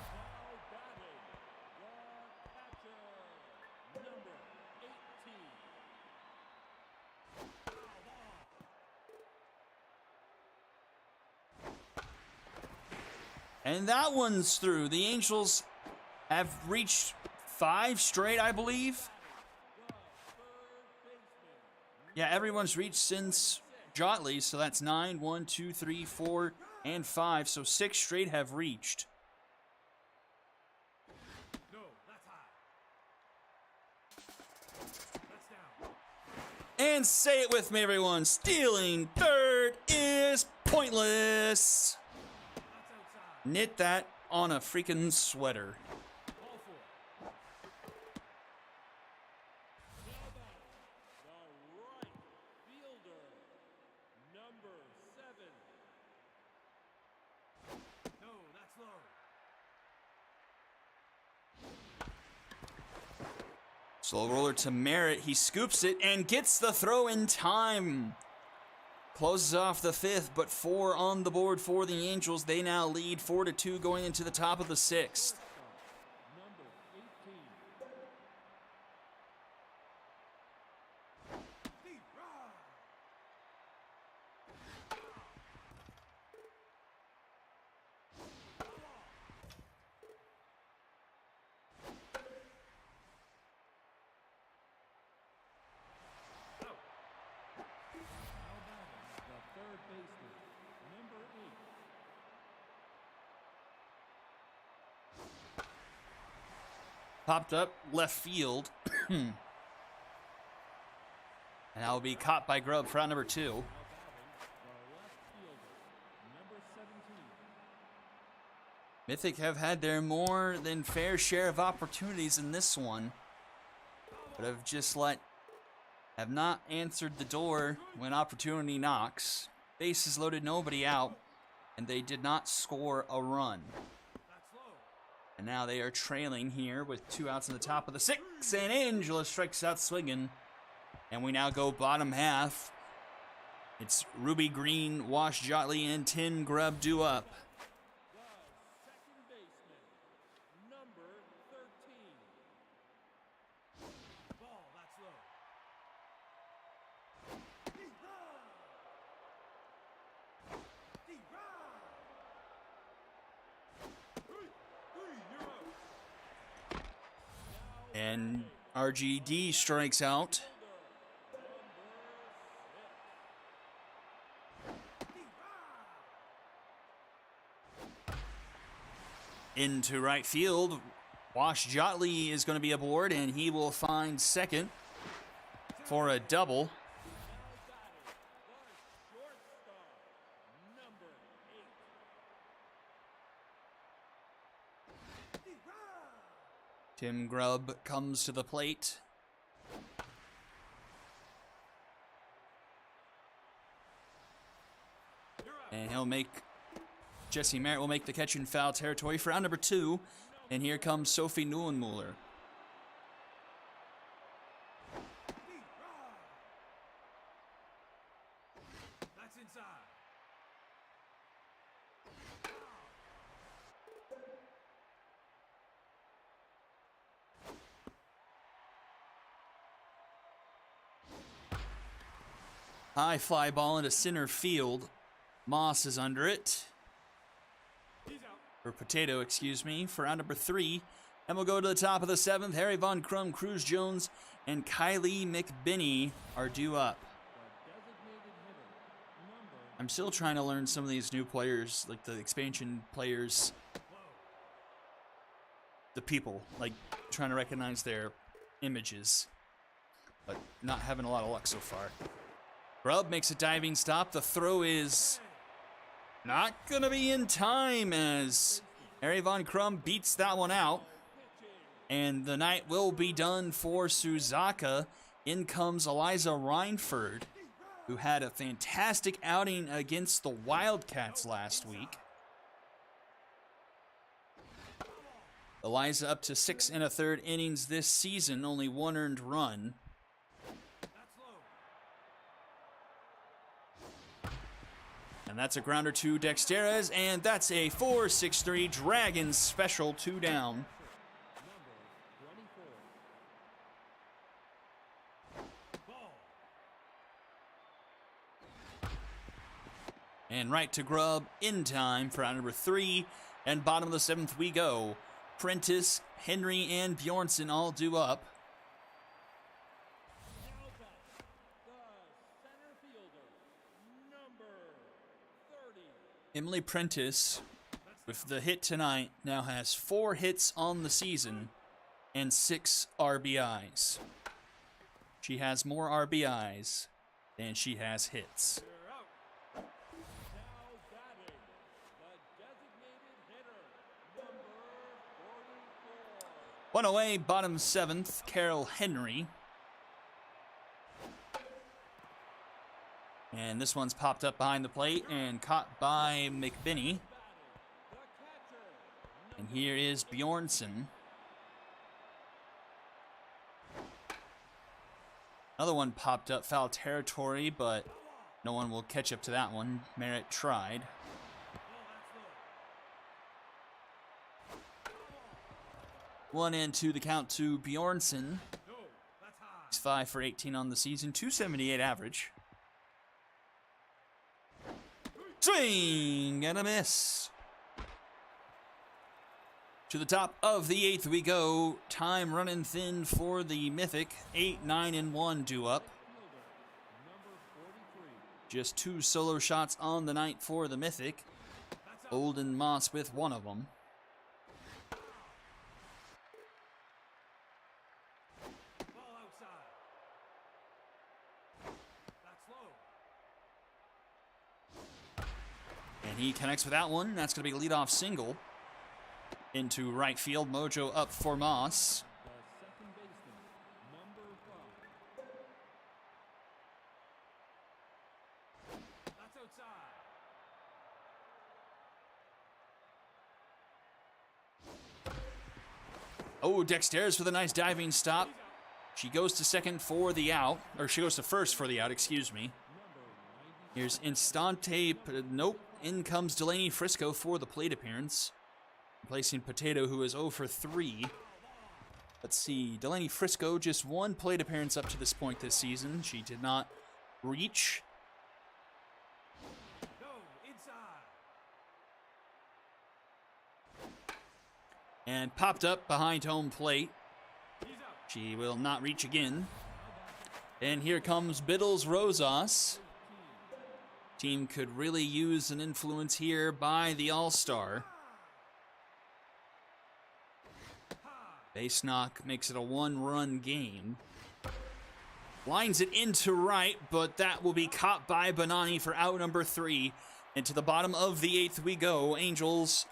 And that one's through. The Angels have reached 5 straight, I believe. Yeah, everyone's reached since Jotley, so that's 9, 1, 2, 3, 4, and 5. So 6 straight have reached. And say it with me, everyone. Stealing third is pointless. Knit that on a freaking sweater. Slow roller to Merritt. He scoops it and gets the throw in time. Closes off the 5th, but 4 on the board for the Angels. They now lead 4-2 going into the top of the 6th. Popped up left field. And that will be caught by Grubb for out number 2. Mythic have had their more than fair share of opportunities in this one, but have not answered the door when opportunity knocks. Bases loaded, nobody out, and they did not score a run. And now they are trailing here with 2 outs in the top of the 6th, and Angela strikes out swinging. And we now go bottom half. It's Ruby Green, Wash Jotley, and Tin Grubb due up. And RGD strikes out. Into right field, Wash Jotley is going to be aboard, and he will find second for a double. Tim Grubb comes to the plate. And Jesse Merritt will make the catch in foul territory for out number 2. And here comes Sophie Neuenmuller. That's inside. High fly ball into center field. Moss is under it. Or Potato, excuse me, for round number 3. And we'll go to the top of the 7th. Harry Von Crum, Cruz Jones, and Kylie McBinney are due up. I'm still trying to learn some of these new players, like the expansion players. The people, like trying to recognize their images. But not having a lot of luck so far. Grubb makes a diving stop. The throw is not going to be in time as Harry Von Crum beats that one out. And the night will be done for Suzaka. In comes Eliza Reinford, who had a fantastic outing against the Wildcats last week. Eliza up to 6 1/3 innings this season, only 1 earned run. And that's a grounder to Dexterez, and that's a 4-6-3 Dragons special, 2 down. And right to Grubb in time for out number 3. And bottom of the 7th we go. Prentice, Henry, and Bjornsson all due up. Emily Prentice, with the hit tonight, now has 4 hits on the season and 6 RBIs. She has more RBIs than she has hits. One away, bottom 7th, Carol Henry. And this one's popped up behind the plate and caught by McBinney. And here is Bjornsson. Another one popped up, foul territory, but no one will catch up to that one. Merritt tried. One and 2 the count to Bjornsson. He's 5 for 18 on the season, 278 average. Swing and a miss. To the top of the 8th we go. Time running thin for the Mythic. 8, 9, and 1 due up. Just 2 solo shots on the night for the Mythic. Olden Moss with one of them. He connects with that one. That's going to be a leadoff single into right field. Mojo up for Moss. Oh, Dexterez with a nice diving stop. She goes to second for the out. Or she goes to first for the out, excuse me. Here's Instante. Nope. In comes Delaney Frisco for the plate appearance. Replacing Potato, who is 0 for 3. Let's see. Delaney Frisco, just 1 plate appearance up to this point this season. She did not reach. And popped up behind home plate. She will not reach again. And here comes Biddles Rosas. Team could really use an influence here by the All-Star. Base knock makes it a 1-run game. Lines it into right, but that will be caught by Bonani for out number 3. And to the bottom of the 8th we go. Angels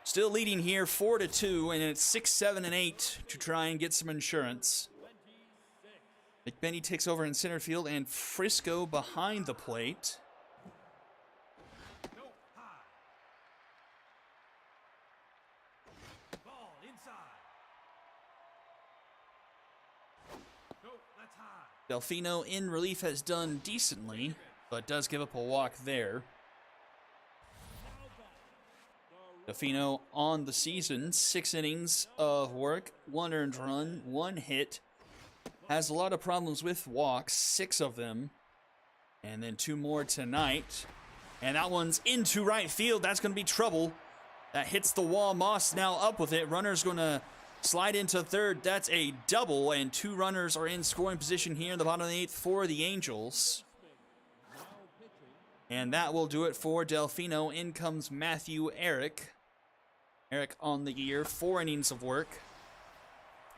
still leading here 4-2, and it's 6, 7, and 8 to try and get some insurance. McBinney takes over in center field, and Frisco behind the plate. Delfino in relief has done decently, but does give up a walk there. Delfino on the season, 6 innings of work, 1 earned run, 1 hit. Has a lot of problems with walks, 6 of them. And then 2 more tonight. And that one's into right field. That's going to be trouble. That hits the wall. Moss now up with it. Runner's going to slide into third. That's a double. And 2 runners are in scoring position here in the bottom of the 8th for the Angels. And that will do it for Delfino. In comes Matthew Eric. Eric on the year, 4 innings of work.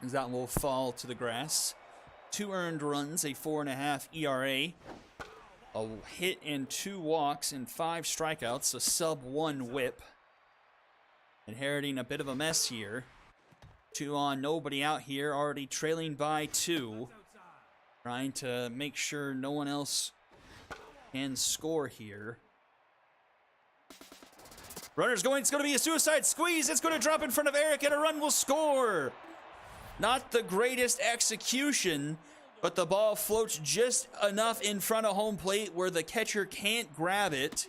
As that will fall to the grass. 2 earned runs, a 4.5 ERA, a hit and 2 walks, and 5 strikeouts, a sub-1 whip. Inheriting a bit of a mess here. 2 on, nobody out here, already trailing by 2. Trying to make sure no one else can score here. Runner's going, it's going to be a suicide squeeze. It's going to drop in front of Eric, and a run will score. Not the greatest execution, but the ball floats just enough in front of home plate where the catcher can't grab it.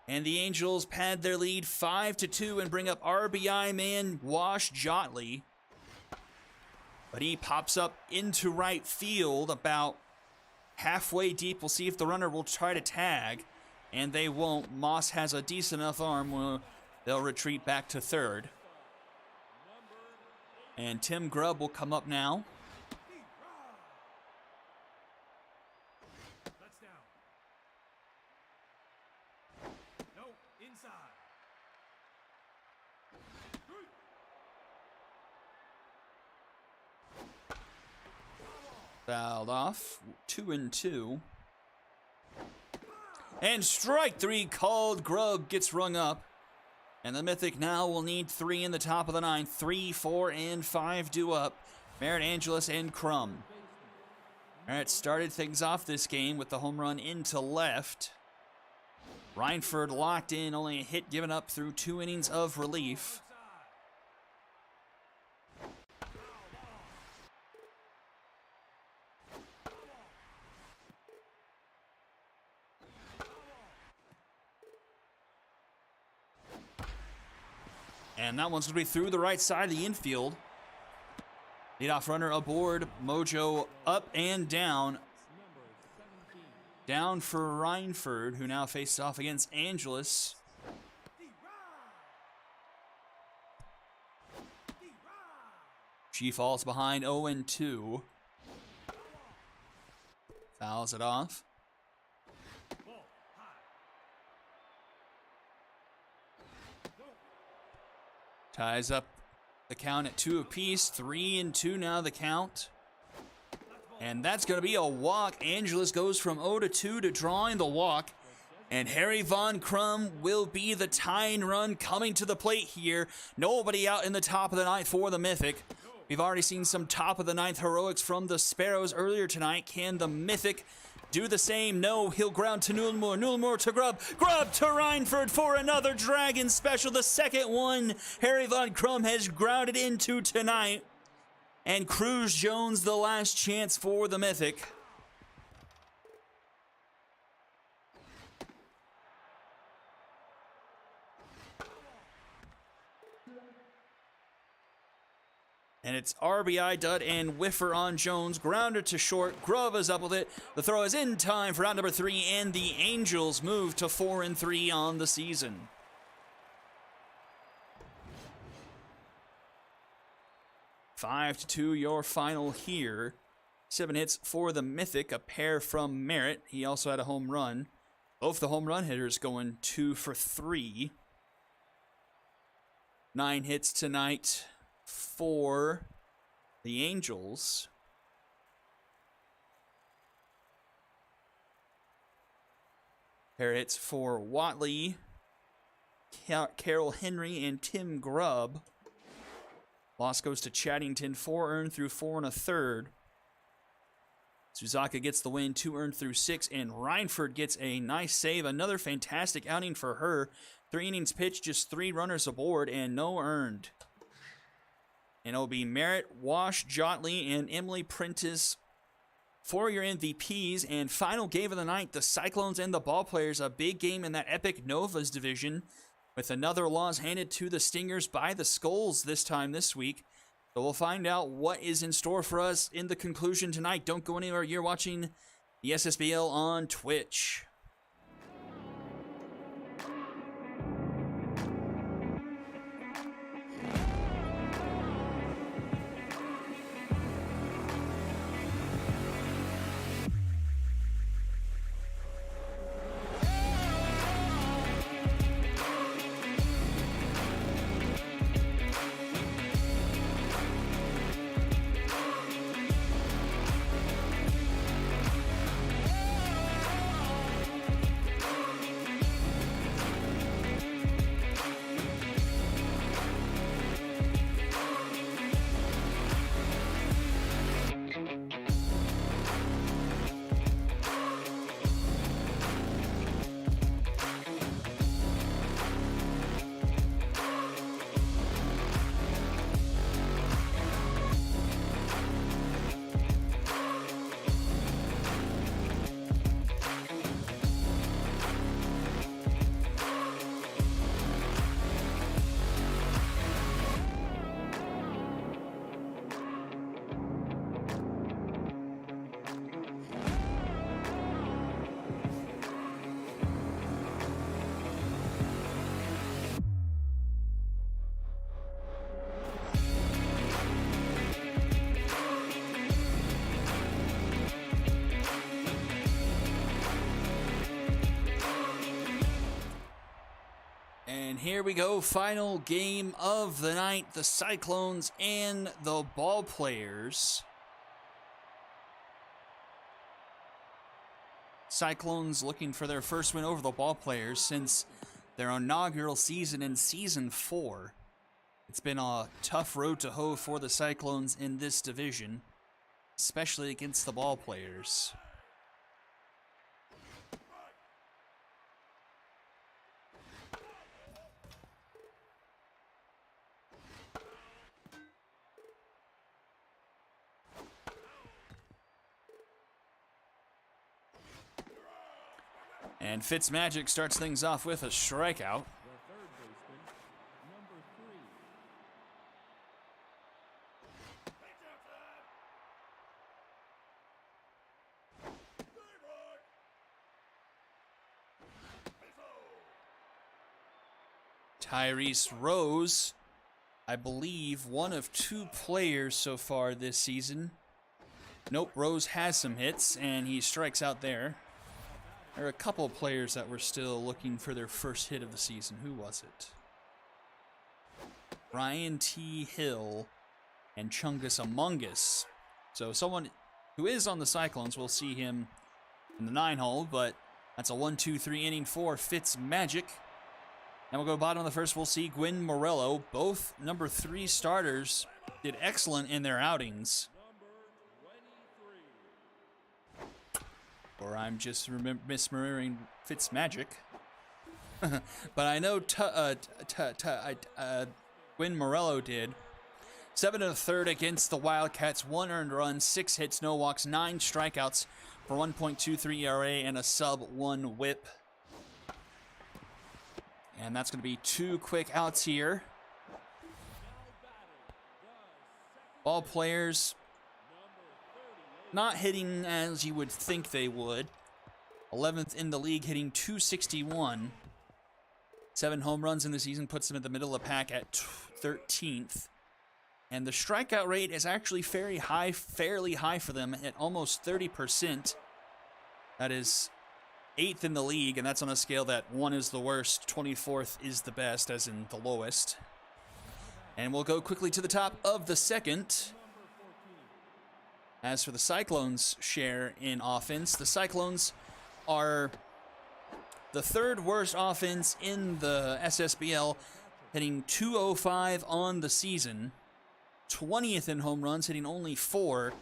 And the Angels pad their lead 5-2 and bring up RBI man Wash Jotley. But he pops up into right field about halfway deep. We'll see if the runner will try to tag, and they won't. Moss has a decent enough arm where they'll retreat back to third. And Tim Grubb will come up now. Fouled off, 2-2. And strike 3 called. Grubb gets rung up. And the Mythic now will need 3 in the top of the 9th. 3, 4, and 5 due up. Merritt, Angeles, and Crum. Merritt started things off this game with the home run into left. Reinford locked in, only a hit given up through 2 innings of relief. And that one's going to be through the right side of the infield. Leadoff runner aboard. Mojo up and down. Down for Reinford, who now faces off against Angeles. She falls behind 0-2. Fouls it off. Ties up the count at 2 apiece. 3-2 now the count. And that's going to be a walk. Angeles goes from 0-2 to drawing the walk. And Harry Von Crum will be the tying run coming to the plate here. Nobody out in the top of the 9th for the Mythic. We've already seen some top of the 9th heroics from the Sparrows earlier tonight. Can the Mythic do the same? No, he'll ground to Newellmore. Newellmore to Grubb. Grubb to Reinford for another Dragon special. The second one Harry Von Crum has grounded into tonight. And Cruz Jones the last chance for the Mythic. And it's RBI dud and whiffer on Jones. Grounder to short. Grubb is up with it. The throw is in time for out number 3, and the Angels move to 4-3 on the season. Five to 2, your final here. 7 hits for the Mythic, a pair from Merritt. He also had a home run. Both the home run hitters going 2 for 3. 9 hits tonight for the Angels. Pair hits for Watley, Carroll Henry, and Tim Grubb. Loss goes to Chattington, 4 earned through 4 1/3. Suzaka gets the win, 2 earned through 6, and Reinford gets a nice save. Another fantastic outing for her. 3 innings pitched, just 3 runners aboard, and no earned. And it'll be Merritt, Wash, Jotley, and Emily Prentice for your MVPs. And final game of the night, the Cyclones and the Ballplayers. A big game in that Epic Novas division, with another loss handed to the Stingers by the Skulls this time this week. So we'll find out what is in store for us in the conclusion tonight. Don't go anywhere. You're watching the Ssbl on Twitch. And here we go, final game of the night, the Cyclones and the Ball Players. Cyclones looking for their first win over the Ball Players since their inaugural season in Season 4. It's been a tough road to hoe for the Cyclones in this division, especially against the Ball Players. And Fitzmagic starts things off with a strikeout. The third baseman, number 3. Tyrese Rose, I believe, one of 2 players so far this season. Nope, Rose has some hits, and he strikes out there. There are a couple of players that were still looking for their first hit of the season. Who was it? Ryan T. Hill and Chungus Among Us. So someone who is on the Cyclones, we'll see him in the 9-hole, but that's a 1-2-3 inning for Fitzmagic. And we'll go bottom of the first. We'll see Gwyn Morello. Both number 3 starters did excellent in their outings. Or I'm just misremembering Fitzmagic. But I know Gwyn Morello did. 7 1/3 against the Wildcats, 1 earned run, 6 hits, no walks, 9 strikeouts for 1.23 ERA and a sub-1 whip. And that's going to be 2 quick outs here. Ball Players not hitting as you would think they would. 11th in the league, hitting .261. 7 home runs in the season puts them in the middle of the pack at 13th. And the strikeout rate is actually fairly high for them at almost 30%. That is 8th in the league, and that's on a scale that 1 is the worst, 24th is the best, as in the lowest. And we'll go quickly to the top of the second. As for the Cyclones' share in offense, the Cyclones are the 3rd worst offense in the Ssbl, hitting .205 on the season, 20th in home runs, hitting only 4,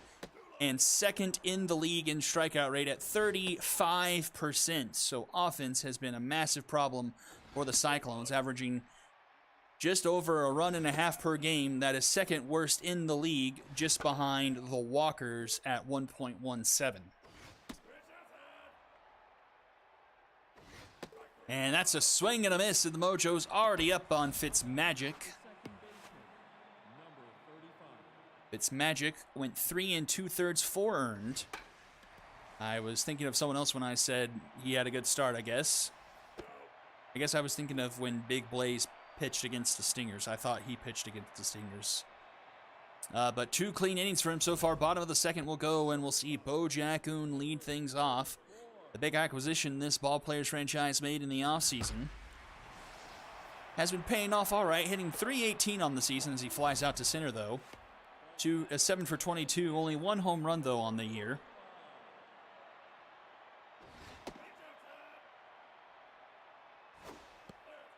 and 2nd in the league in strikeout rate at 35%. So offense has been a massive problem for the Cyclones, averaging just over a run and a half per game. That is 2nd worst in the league, just behind the Walkers at 1.17. And that's a swing and a miss, and the Mojo's already up on Fitzmagic. Fitzmagic went 3 2/3, 4 earned. I was thinking of someone else when I said he had a good start, I guess. I guess I was thinking of when Big Blaze pitched against the Stingers. I thought he pitched against the Stingers. But 2 clean innings for him so far. Bottom of the second will go, and we'll see Bo Jackoon lead things off. The big acquisition this Ball Players franchise made in the offseason has been paying off all right, hitting .318 on the season as he flies out to center, though. 7 for 22, only 1 home run, though, on the year.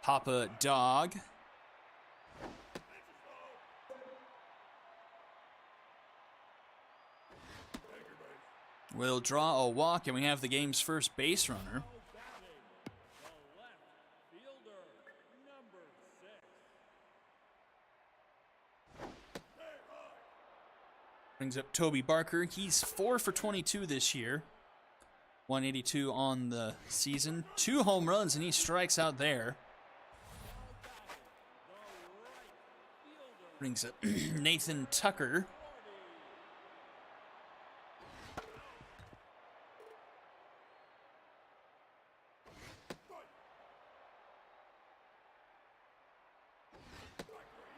Papa Dog. Will draw a walk, and we have the game's first base runner. Brings up Toby Barker. He's 4 for 22 this year. 182 on the season. 2 home runs, and he strikes out there. Brings up Nathan Tucker.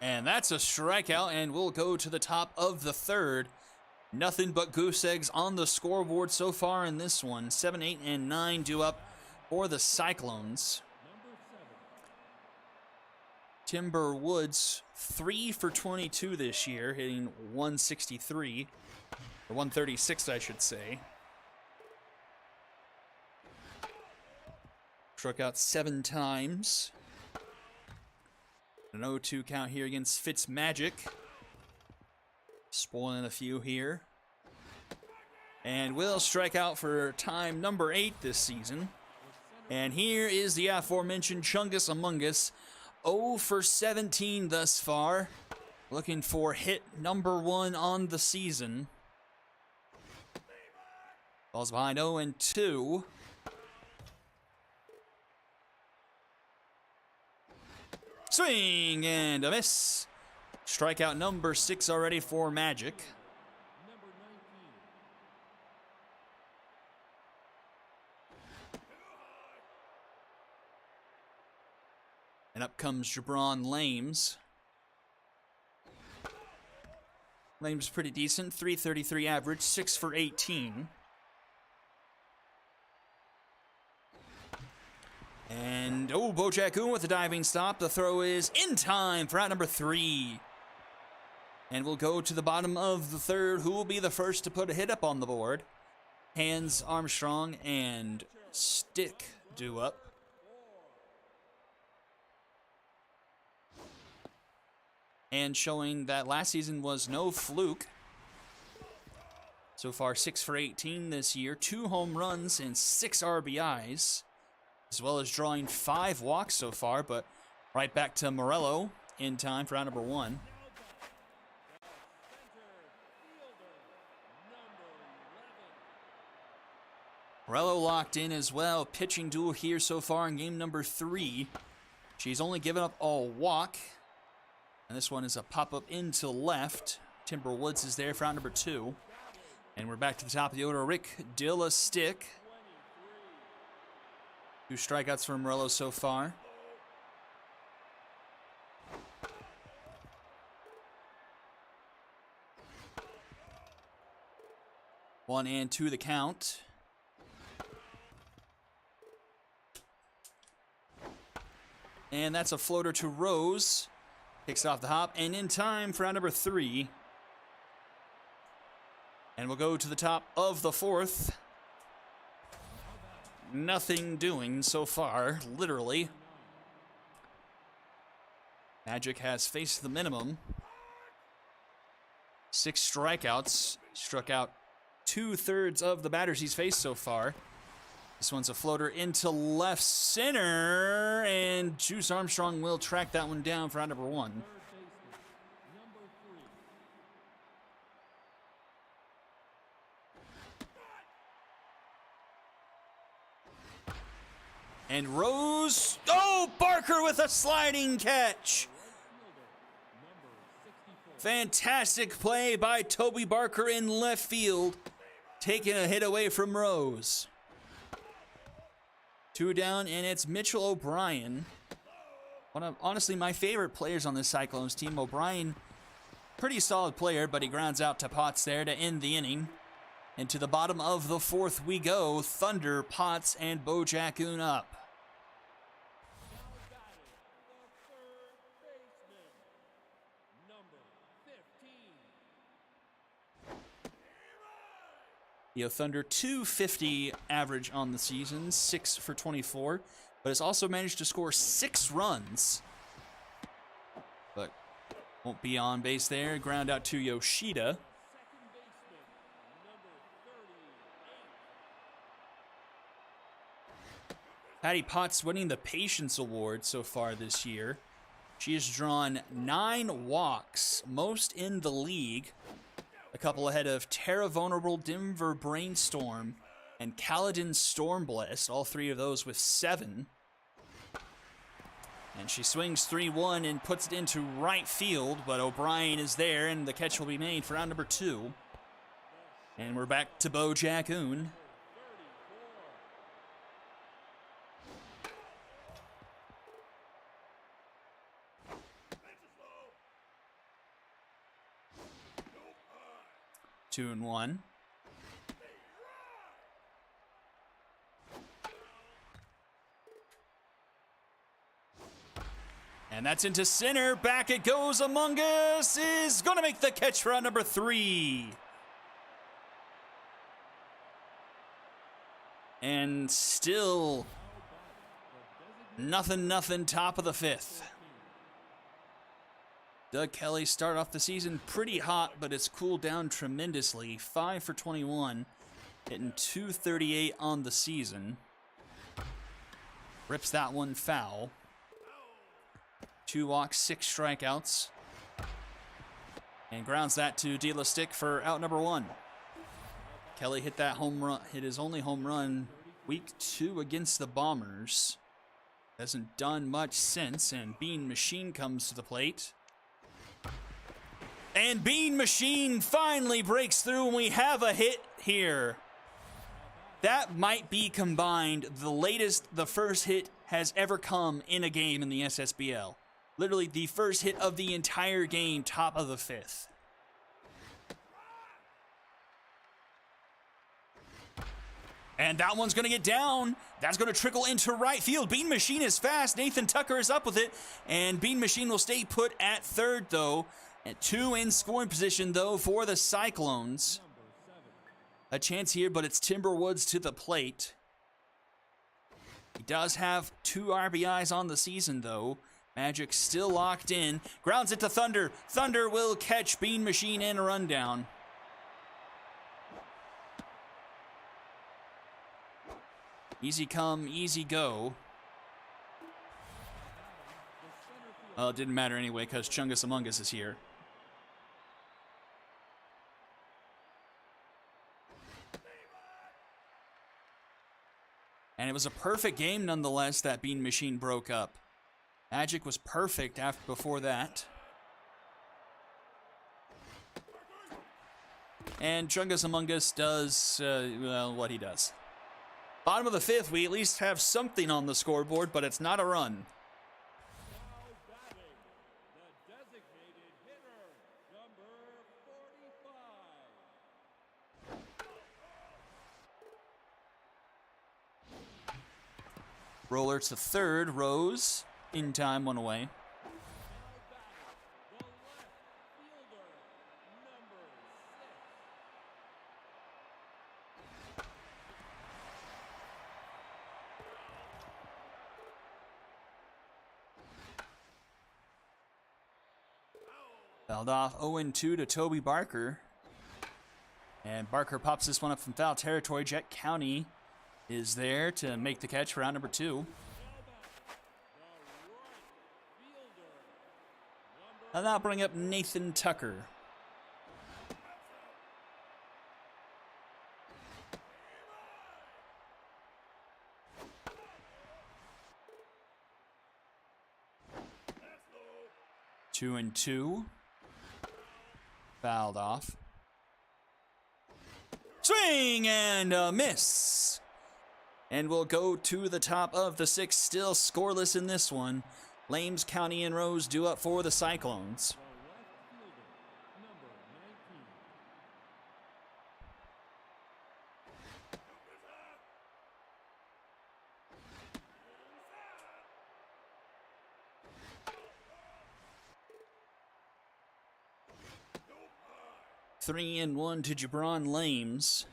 And that's a strikeout, and we'll go to the top of the third. Nothing but goose eggs on the scoreboard so far in this one. 7, 8, and 9 due up for the Cyclones. Timber Woods, 3 for 22 this year, hitting 163, or 136, I should say. Struck out 7 times. An 0-2 count here against Fitzmagic. Spoiling a few here. And will strike out for time number 8 this season. And here is the aforementioned Chungus Among Us. 0 for 17 thus far. Looking for hit number 1 on the season. Falls behind 0-2. Swing and a miss. Strikeout number 6 already for Magic. Number 19. And up comes Jabron Lames. Lames pretty decent, 333 average, 6 for 18. And, oh, Bojacoon with a diving stop. The throw is in time for out number 3. And we'll go to the bottom of the third. Who will be the first to put a hit up on the board? Hands Armstrong and Stick due up. And showing that last season was no fluke. So far, 6 for 18 this year. 2 home runs and 6 RBIs. As well as drawing 5 walks so far. But right back to Morello in time for round number 1. Morello locked in as well. Pitching duel here so far in game number 3. She's only given up a walk. And this one is a pop-up into left. Timber Woods is there for round number 2. And we're back to the top of the order. Rick Dilla Stick. 2 strikeouts for Morello so far. One and 2 the count. And that's a floater to Rose. Kicks off the hop, and in time for round number 3. And we'll go to the top of the 4th. Nothing doing so far, literally. Magic has faced the minimum. 6 strikeouts. Struck out 2/3 of the batters he's faced so far. This one's a floater into left center, and Juice Armstrong will track that one down for round number 1. Third baseman, number 3. And Rose, oh, Barker with a sliding catch. Fantastic play by Toby Barker in left field, taking a hit away from Rose. 2 down, and it's Mitchell O'Brien. One of, honestly, my favorite players on this Cyclones team. O'Brien, pretty solid player, but he grounds out to Potts there to end the inning. And to the bottom of the 4th we go. Thunder, Potts, and Bojacoon up. Now batting, the third baseman, number 15. The Thunder 250 average on the season, 6 for 24, but has also managed to score 6 runs. But won't be on base there. Ground out to Yoshida. Second baseman, number 38. Patty Potts winning the Patience Award so far this year. She has drawn 9 walks, most in the league. A couple ahead of Terra Vulnerable, Denver Brainstorm, and Kaladin Stormblast. All 3 of those with 7. And she swings 3-1 and puts it into right field, but O'Brien is there, and the catch will be made for round number 2. And we're back to Bojacoon. 2-1. And that's into center. Back it goes. Among Us is going to make the catch for out number 3. And still nothing, top of the 5th. Doug Kelly started off the season pretty hot, but it's cooled down tremendously. 5 for 21, hitting .238 on the season. Rips that one foul. 2 walks, 6 strikeouts. And grounds that to De-La Stick for out number 1. Kelly hit that home run, hit his only home run week 2 against the Bombers. Hasn't done much since, and Bean Machine comes to the plate. And Bean Machine finally breaks through, and we have a hit here. That might be combined the first hit has ever come in a game in the SSBL. Literally the first hit of the entire game, top of the 5th. And that one's going to get down. That's going to trickle into right field. Bean Machine is fast. Nathan Tucker is up with it. And Bean Machine will stay put at third, though. At 2 in scoring position, though, for the Cyclones. A chance here, but it's Timberwoods to the plate. He does have 2 RBIs on the season, though. Magic still locked in. Grounds it to Thunder. Thunder will catch Bean Machine and a rundown. Easy come, easy go. Well, it didn't matter anyway because Chungus Among Us is here. And it was a perfect game nonetheless that Bean Machine broke up. Magic was perfect before that. And Chungus Among Us does, well, what he does. Bottom of the 5th, we at least have something on the scoreboard, but it's not a run. Now batting, the designated hitter, number 45. Roller to third, Rose, in time, 1 away. Now batting, the left fielder, number 6. Fouled off 0-2 to Toby Barker. And Barker pops this one up from foul territory. Jet County is there to make the catch for round number 2. And that'll bring up Nathan Tucker. Two and 2. Fouled off. Swing and a miss. And we'll go to the top of the 6th, still scoreless in this one. Lames County and Rose due up for the Cyclones. The left fielder, number 19. Three and 1 to Jabron Lames.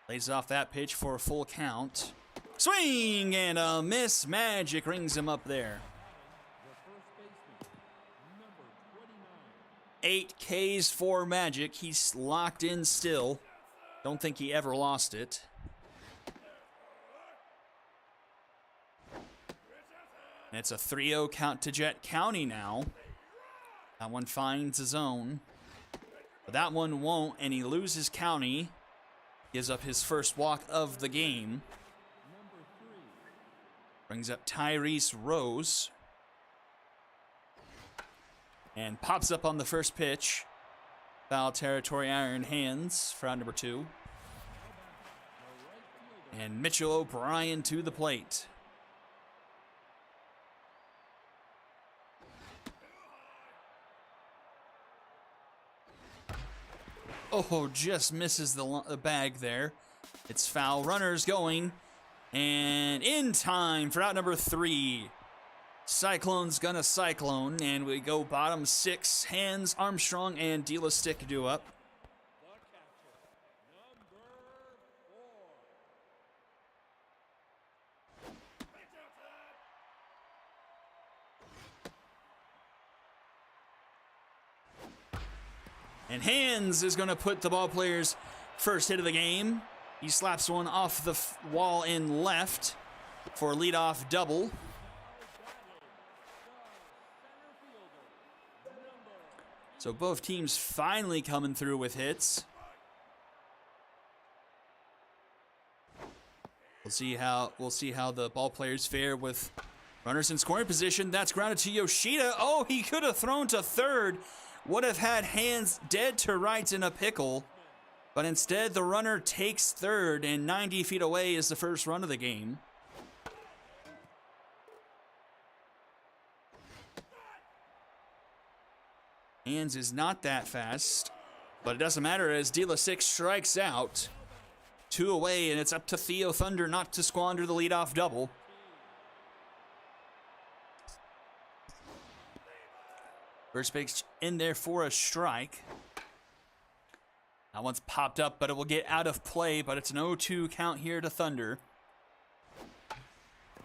Lays off that pitch for a full count. Swing and a miss. Magic rings him up there. The first baseman, number 29. 8 Ks for Magic. He's locked in still. Don't think he ever lost it. And it's a 3-0 count to Jet County now. That one finds his own. But that one won't, and he loses County. Gives up his first walk of the game. Number 3. Brings up Tyrese Rose. And pops up on the first pitch. Foul territory, iron hands for round number 2. And Mitchell O'Brien to the plate. Oh, just misses the bag there. It's foul. Runners going. And in time for out number 3. Cyclone's gonna cyclone, and we go bottom 6. Hands, Armstrong, and Deal a Stick do up. The catcher, number 4. And Hands is gonna put the ball player's first hit of the game. He slaps one off the wall in left for a leadoff double. So both teams finally coming through with hits. We'll see how the ball players fare with runners in scoring position. That's grounded to Yoshida. Oh, he could have thrown to third. Would have had Hands dead to rights in a pickle. But instead, the runner takes third, and 90 feet away is the first run of the game. Hands is not that fast, but it doesn't matter as Deal a Stick strikes out. 2 away, and it's up to Theo Thunder not to squander the leadoff double. First base in there for a strike. That one's popped up, but it will get out of play, but it's an 0-2 count here to Thunder.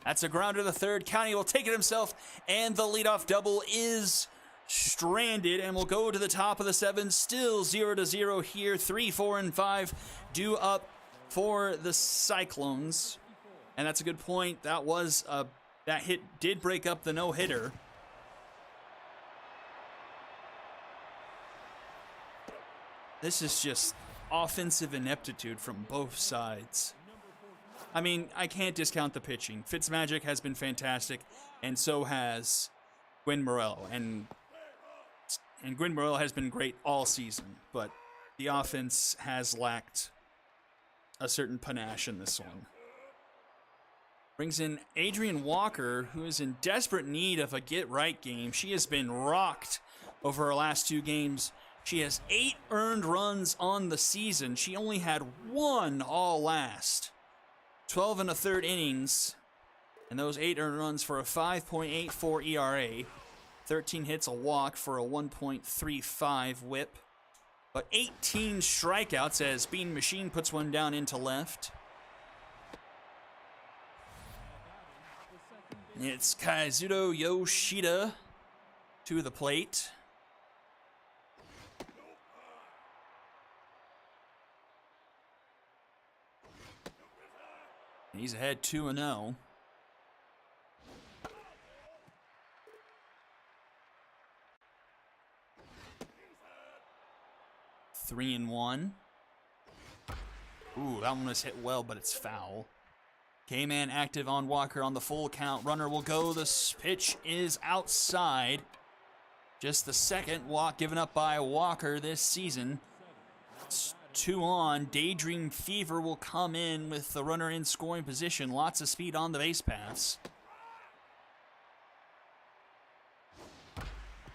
That's a grounder. The third. County will take it himself, and the leadoff double is stranded, and we'll go to the top of the 7. Still 0-0 here. 3, 4, and 5 due up for the Cyclones, and that's a good point. That was that hit did break up the no-hitter. This is just offensive ineptitude from both sides. I mean, I can't discount the pitching. Fitzmagic has been fantastic, and so has Gwyn Morello. And Gwyn Morello has been great all season, but the offense has lacked a certain panache in this one. Brings in Adrian Walker, who is in desperate need of a get-right game. She has been rocked over her last 2 games. She has 8 earned runs on the season. She only had 1 all last. 12 1/3 innings, and those 8 earned runs for a 5.84 ERA. 13 hits, a walk for a 1.35 whip. But 18 strikeouts as Bean Machine puts one down into left. It's Kazuto Yoshida to the plate. He's ahead 2-0. Three and 1. Ooh, that one was hit well, but it's foul. K-Man active on Walker on the full count. Runner will go. This pitch is outside. Just the second walk given up by Walker this season. It's 2 on. Daydream Fever will come in with the runner in scoring position. Lots of speed on the base paths.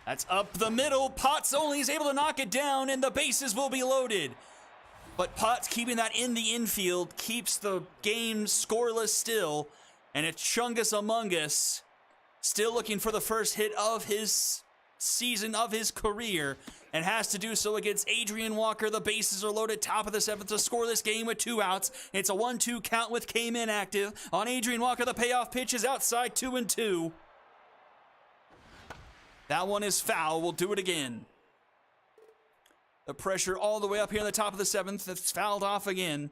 That's up the middle. Potts only is able to knock it down, and the bases will be loaded. But Potts keeping that in the infield keeps the game scoreless still. And it's Chungus Among Us still looking for the first hit of his season, of his career, and has to do so against Adrian Walker. The bases are loaded, top of the 7th to score this game with 2 outs. It's a 1-2 count with K-Man active. On Adrian Walker, the payoff pitch is outside, 2-2. That one is foul. We'll do it again. The pressure all the way up here in the top of the 7th. It's fouled off again.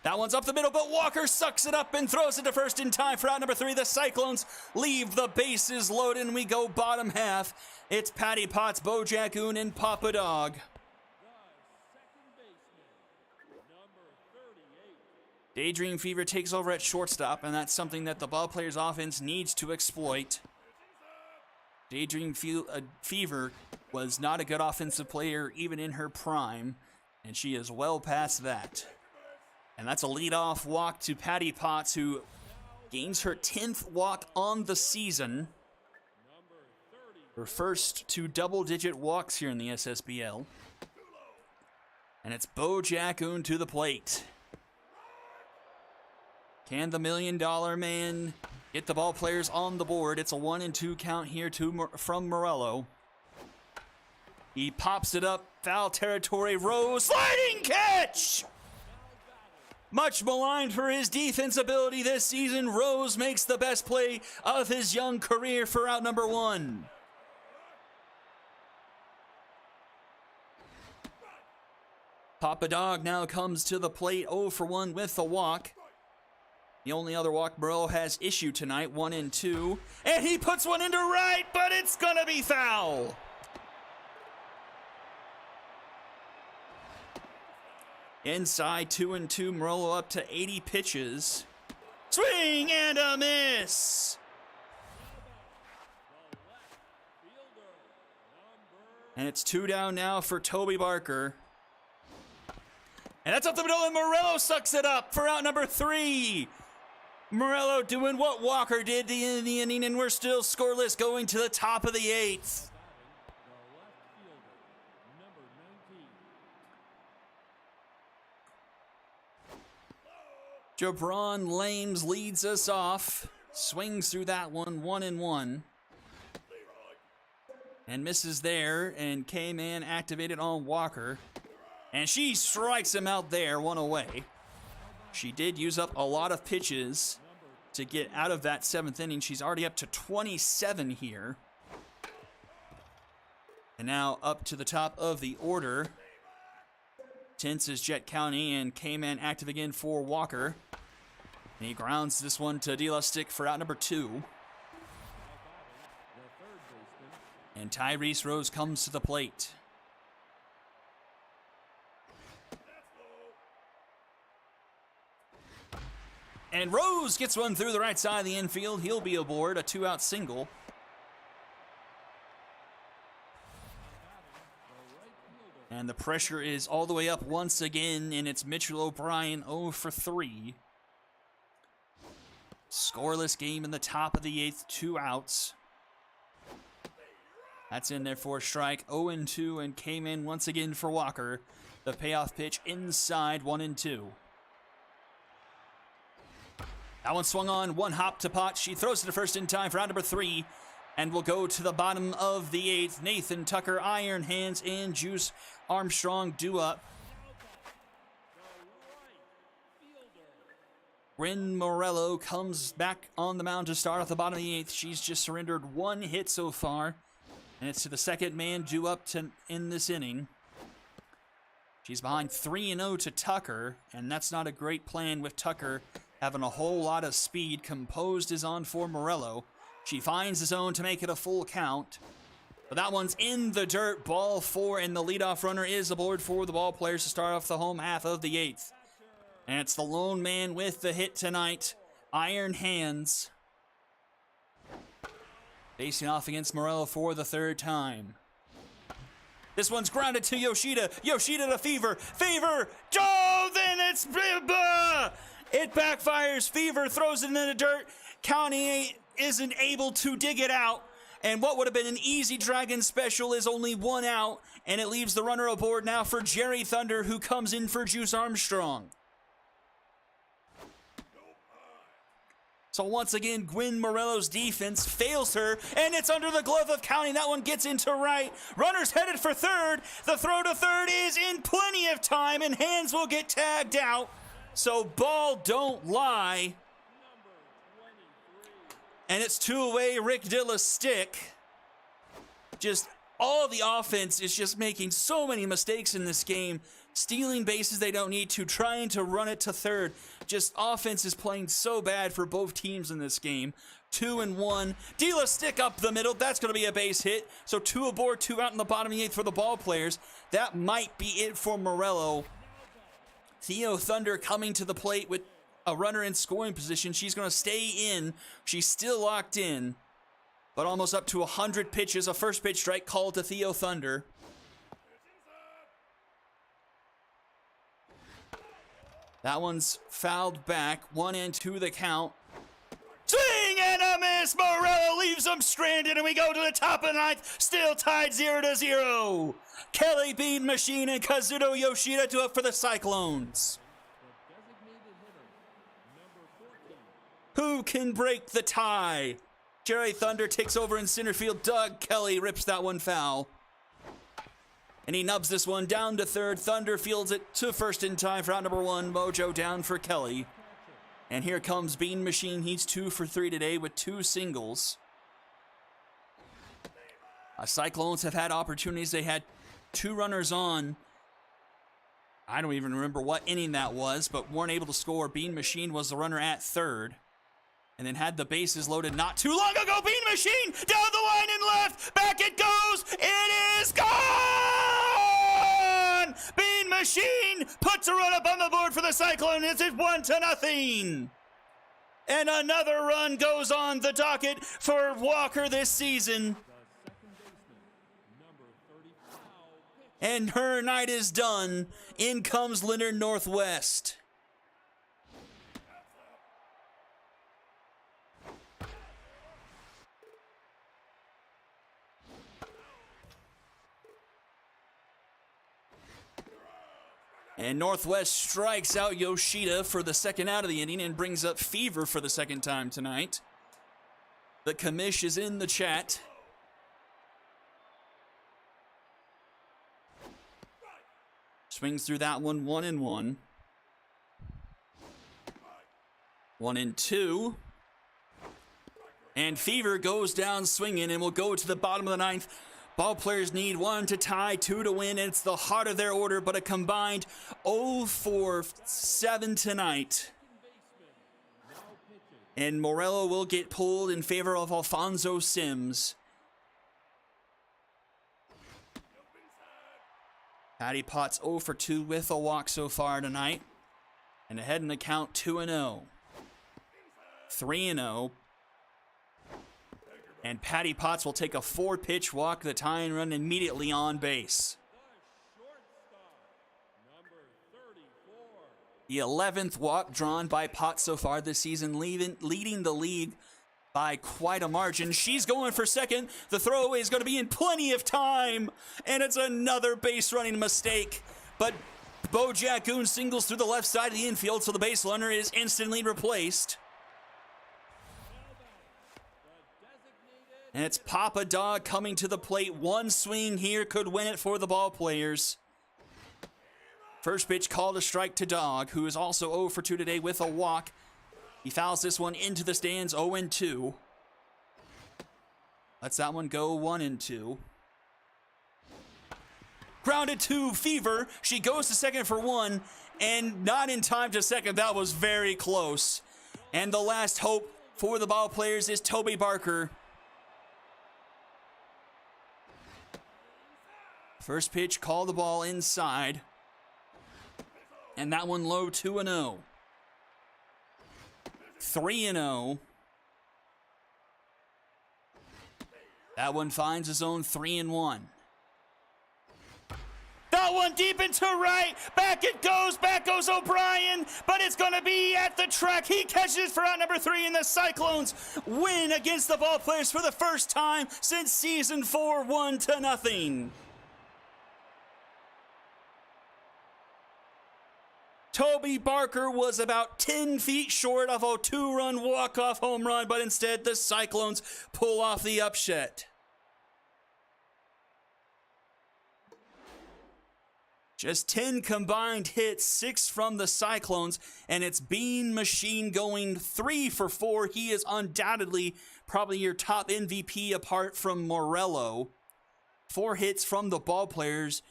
That one's up the middle, but Walker sucks it up and throws it to first in time for out number 3. The Cyclones leave the bases loaded, and we go bottom half. It's Patty Potts, Bojack Oon, and Papa Dog. The second baseman, number 38. Daydream Fever takes over at shortstop, and that's something that the ball players' offense needs to exploit. Daydream Fever was not a good offensive player even in her prime, and she is well past that. And that's a leadoff walk to Patty Potts, who gains her 10th walk on the season. Her first 2 double-digit walks here in the SSBL. And it's Bojack Oon to the plate. Can the $1 Million Man Get the ball players on the board. It's a 1-2 count here from Morello. He pops it up. Foul territory. Rose. Sliding catch! Much maligned for his defense ability this season, Rose makes the best play of his young career for out number 1. Papa Dog now comes to the plate 0 for 1 with the walk. The only other walk Morello has issued tonight, 1-2. And he puts one into right, but it's gonna be foul. Inside 2-2, Morello up to 80 pitches. Swing and a miss. And it's 2 down now for Toby Barker. And that's up the middle, and Morello sucks it up for out number 3. Morello doing what Walker did in the inning, and we're still scoreless going to the top of the 8th. Jabron Lames leads us off. Swings through that one, 1-1. And misses there, and K-Man activated on Walker. And she strikes him out there, 1 away. She did use up a lot of pitches to get out of that 7th inning. She's already up to 27 here. And now up to the top of the order. Tense is Jet County, and K-Man active again for Walker. And he grounds this one to De La Stick for out number 2. And Tyrese Rose comes to the plate. And Rose gets one through the right side of the infield. He'll be aboard, a 2-out single. And the pressure is all the way up once again, and it's Mitchell O'Brien 0 for 3. Scoreless game in the top of the 8th, 2 outs. That's in there for a strike, 0-2, and came in once again for Walker. The payoff pitch inside, 1-2. That one swung on, 1 hop to Pot. She throws it to first in time for out number 3. And we'll go to the bottom of the 8th. Nathan Tucker, Iron Hands, and Juice Armstrong due up. Gwen Morello comes back on the mound to start off the bottom of the 8th. She's just surrendered 1 hit so far. And it's to the second man due up in this inning. She's behind 3-0 to Tucker, and that's not a great plan with Tucker having a whole lot of speed. Composed is on for Morello. She finds the zone to make it a full count. But that one's in the dirt, ball 4, and the leadoff runner is aboard for the ball players to start off the home half of the 8th. And it's the lone man with the hit tonight, Iron Hands. Facing off against Morello for the 3rd time. This one's grounded to Yoshida. Yoshida to Fever. Fever! Oh, then it's... It backfires. Fever throws it in the dirt. County isn't able to dig it out. And what would have been an easy Dragon special is only 1 out. And it leaves the runner aboard now for Jerry Thunder, who comes in for Juice Armstrong. So once again, Gwen Morello's defense fails her, and it's under the glove of County. That one gets into right. Runner's headed for 3rd. The throw to 3rd is in plenty of time, and Hands will get tagged out. So ball don't lie. And it's 2 away, Rick De La Stick. Just all the offense is just making so many mistakes in this game. Stealing bases they don't need to, trying to run it to 3rd. Just offense is playing so bad for both teams in this game. 2-1. De La Stick up the middle. That's going to be a base hit. So 2 aboard, 2 out in the bottom of the 8th for the ball players. That might be it for Morello. Theo Thunder coming to the plate with a runner in scoring position. She's going to stay in. She's still locked in. But almost up to 100 pitches. A first pitch strike called to Theo Thunder. That one's fouled back. 1-2 the count. Swing and a miss. Morello leaves them stranded, and we go to the top of the 9th. Still tied 0-0. Kelly Bean Machine and Kazuto Yoshida do it for the Cyclones. Who Who can break the tie? Jerry Thunder takes over in center field. Doug Kelly rips that one foul. And he nubs this one down to third. Thunder fields it to first in time for out number 1. Mojo down for Kelly. And here comes Bean Machine. He's 2 for 3 today with 2 singles. Cyclones have had opportunities. They had 2 runners on. I don't even remember what inning that was, but weren't able to score. Bean Machine was the runner at third. And then had the bases loaded not too long ago. Bean Machine down the line and left. Back it goes. It is gone! Bean Machine puts a run up on the board for the Cyclone. It's 1-0. And another run goes on the docket for Walker this season. And her night is done. In comes Leonard Northwest. And Northwest strikes out Yoshida for the second out of the inning and brings up Fever for the second time tonight. The commish is in the chat. Swings through that one, 1-1. 1-2. And Fever goes down swinging and will go to the bottom of the 9th. Ball players need 1 to tie, 2 to win. It's the heart of their order, but a combined 0 for 7 tonight. And Morello will get pulled in favor of Alfonso Sims. Patty Potts 0 for 2 with a walk so far tonight. And ahead in the count 2-0. 3-0. And Patty Potts will take a 4-pitch walk, the tying run immediately on base. The 11th walk drawn by Potts so far this season, leading the league by quite a margin. She's going for second. The throwaway is going to be in plenty of time. And it's another base running mistake. But Bo Jackoon singles through the left side of the infield, so the base runner is instantly replaced. And it's Papa Dog coming to the plate. One swing here could win it for the ball players. First pitch called a strike to Dog, who is also 0 for 2 today with a walk. He fouls this one into the stands, 0-2. Lets that one go 1-2. Grounded to Fever. She goes to second for 1, and not in time to second. That was very close. And the last hope for the ball players is Toby Barker. First pitch, call the ball inside. And that one low, 2-0. 3-0. That one finds his own 3-1. That one deep into right. Back it goes. Back goes O'Brien. But it's going to be at the track. He catches for out number 3, and the Cyclones win against the ball players for the first time since season 4, 1-0. Toby Barker was about 10 feet short of a 2-run walk-off home run, but instead the Cyclones pull off the upset. Just 10 combined hits, 6 from the Cyclones, and it's Bean Machine going 3 for 4. He is undoubtedly probably your top MVP apart from Morello. 4 hits from the ball players,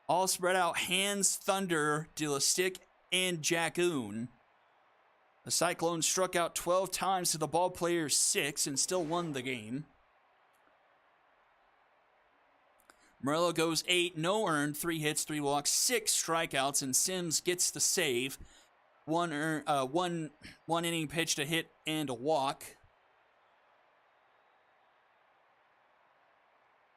all spread out. Hands, Thunder, Stick, and Jackoon. The Cyclones struck out 12 times to the ball players 6 and still won the game. Morello goes 8, no earned, 3 hits, 3 walks, 6 strikeouts, and Sims gets the save. One inning pitch to hit and a walk.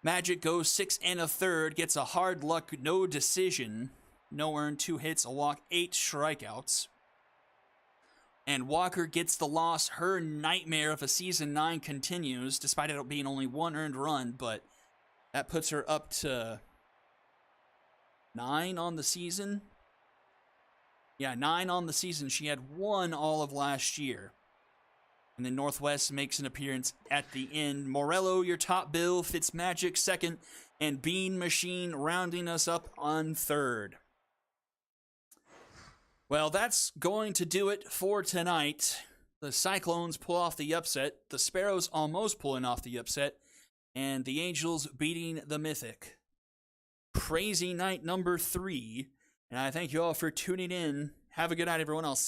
Magic goes 6 1/3, gets a hard luck, no decision. No earned, 2 hits, a walk, 8 strikeouts. And Walker gets the loss. Her nightmare of a season 9 continues, despite it being only 1 earned run, but that puts her up to 9 on the season. Yeah, 9 on the season. She had 1 all of last year. And then Northwest makes an appearance at the end. Morello, your top bill, Fitzmagic second, and Bean Machine rounding us up on third. Well, that's going to do it for tonight. The Cyclones pull off the upset, the Sparrows almost pulling off the upset, and the Angels beating the Mythic. Crazy night number 3, and I thank you all for tuning in. Have a good night, everyone else.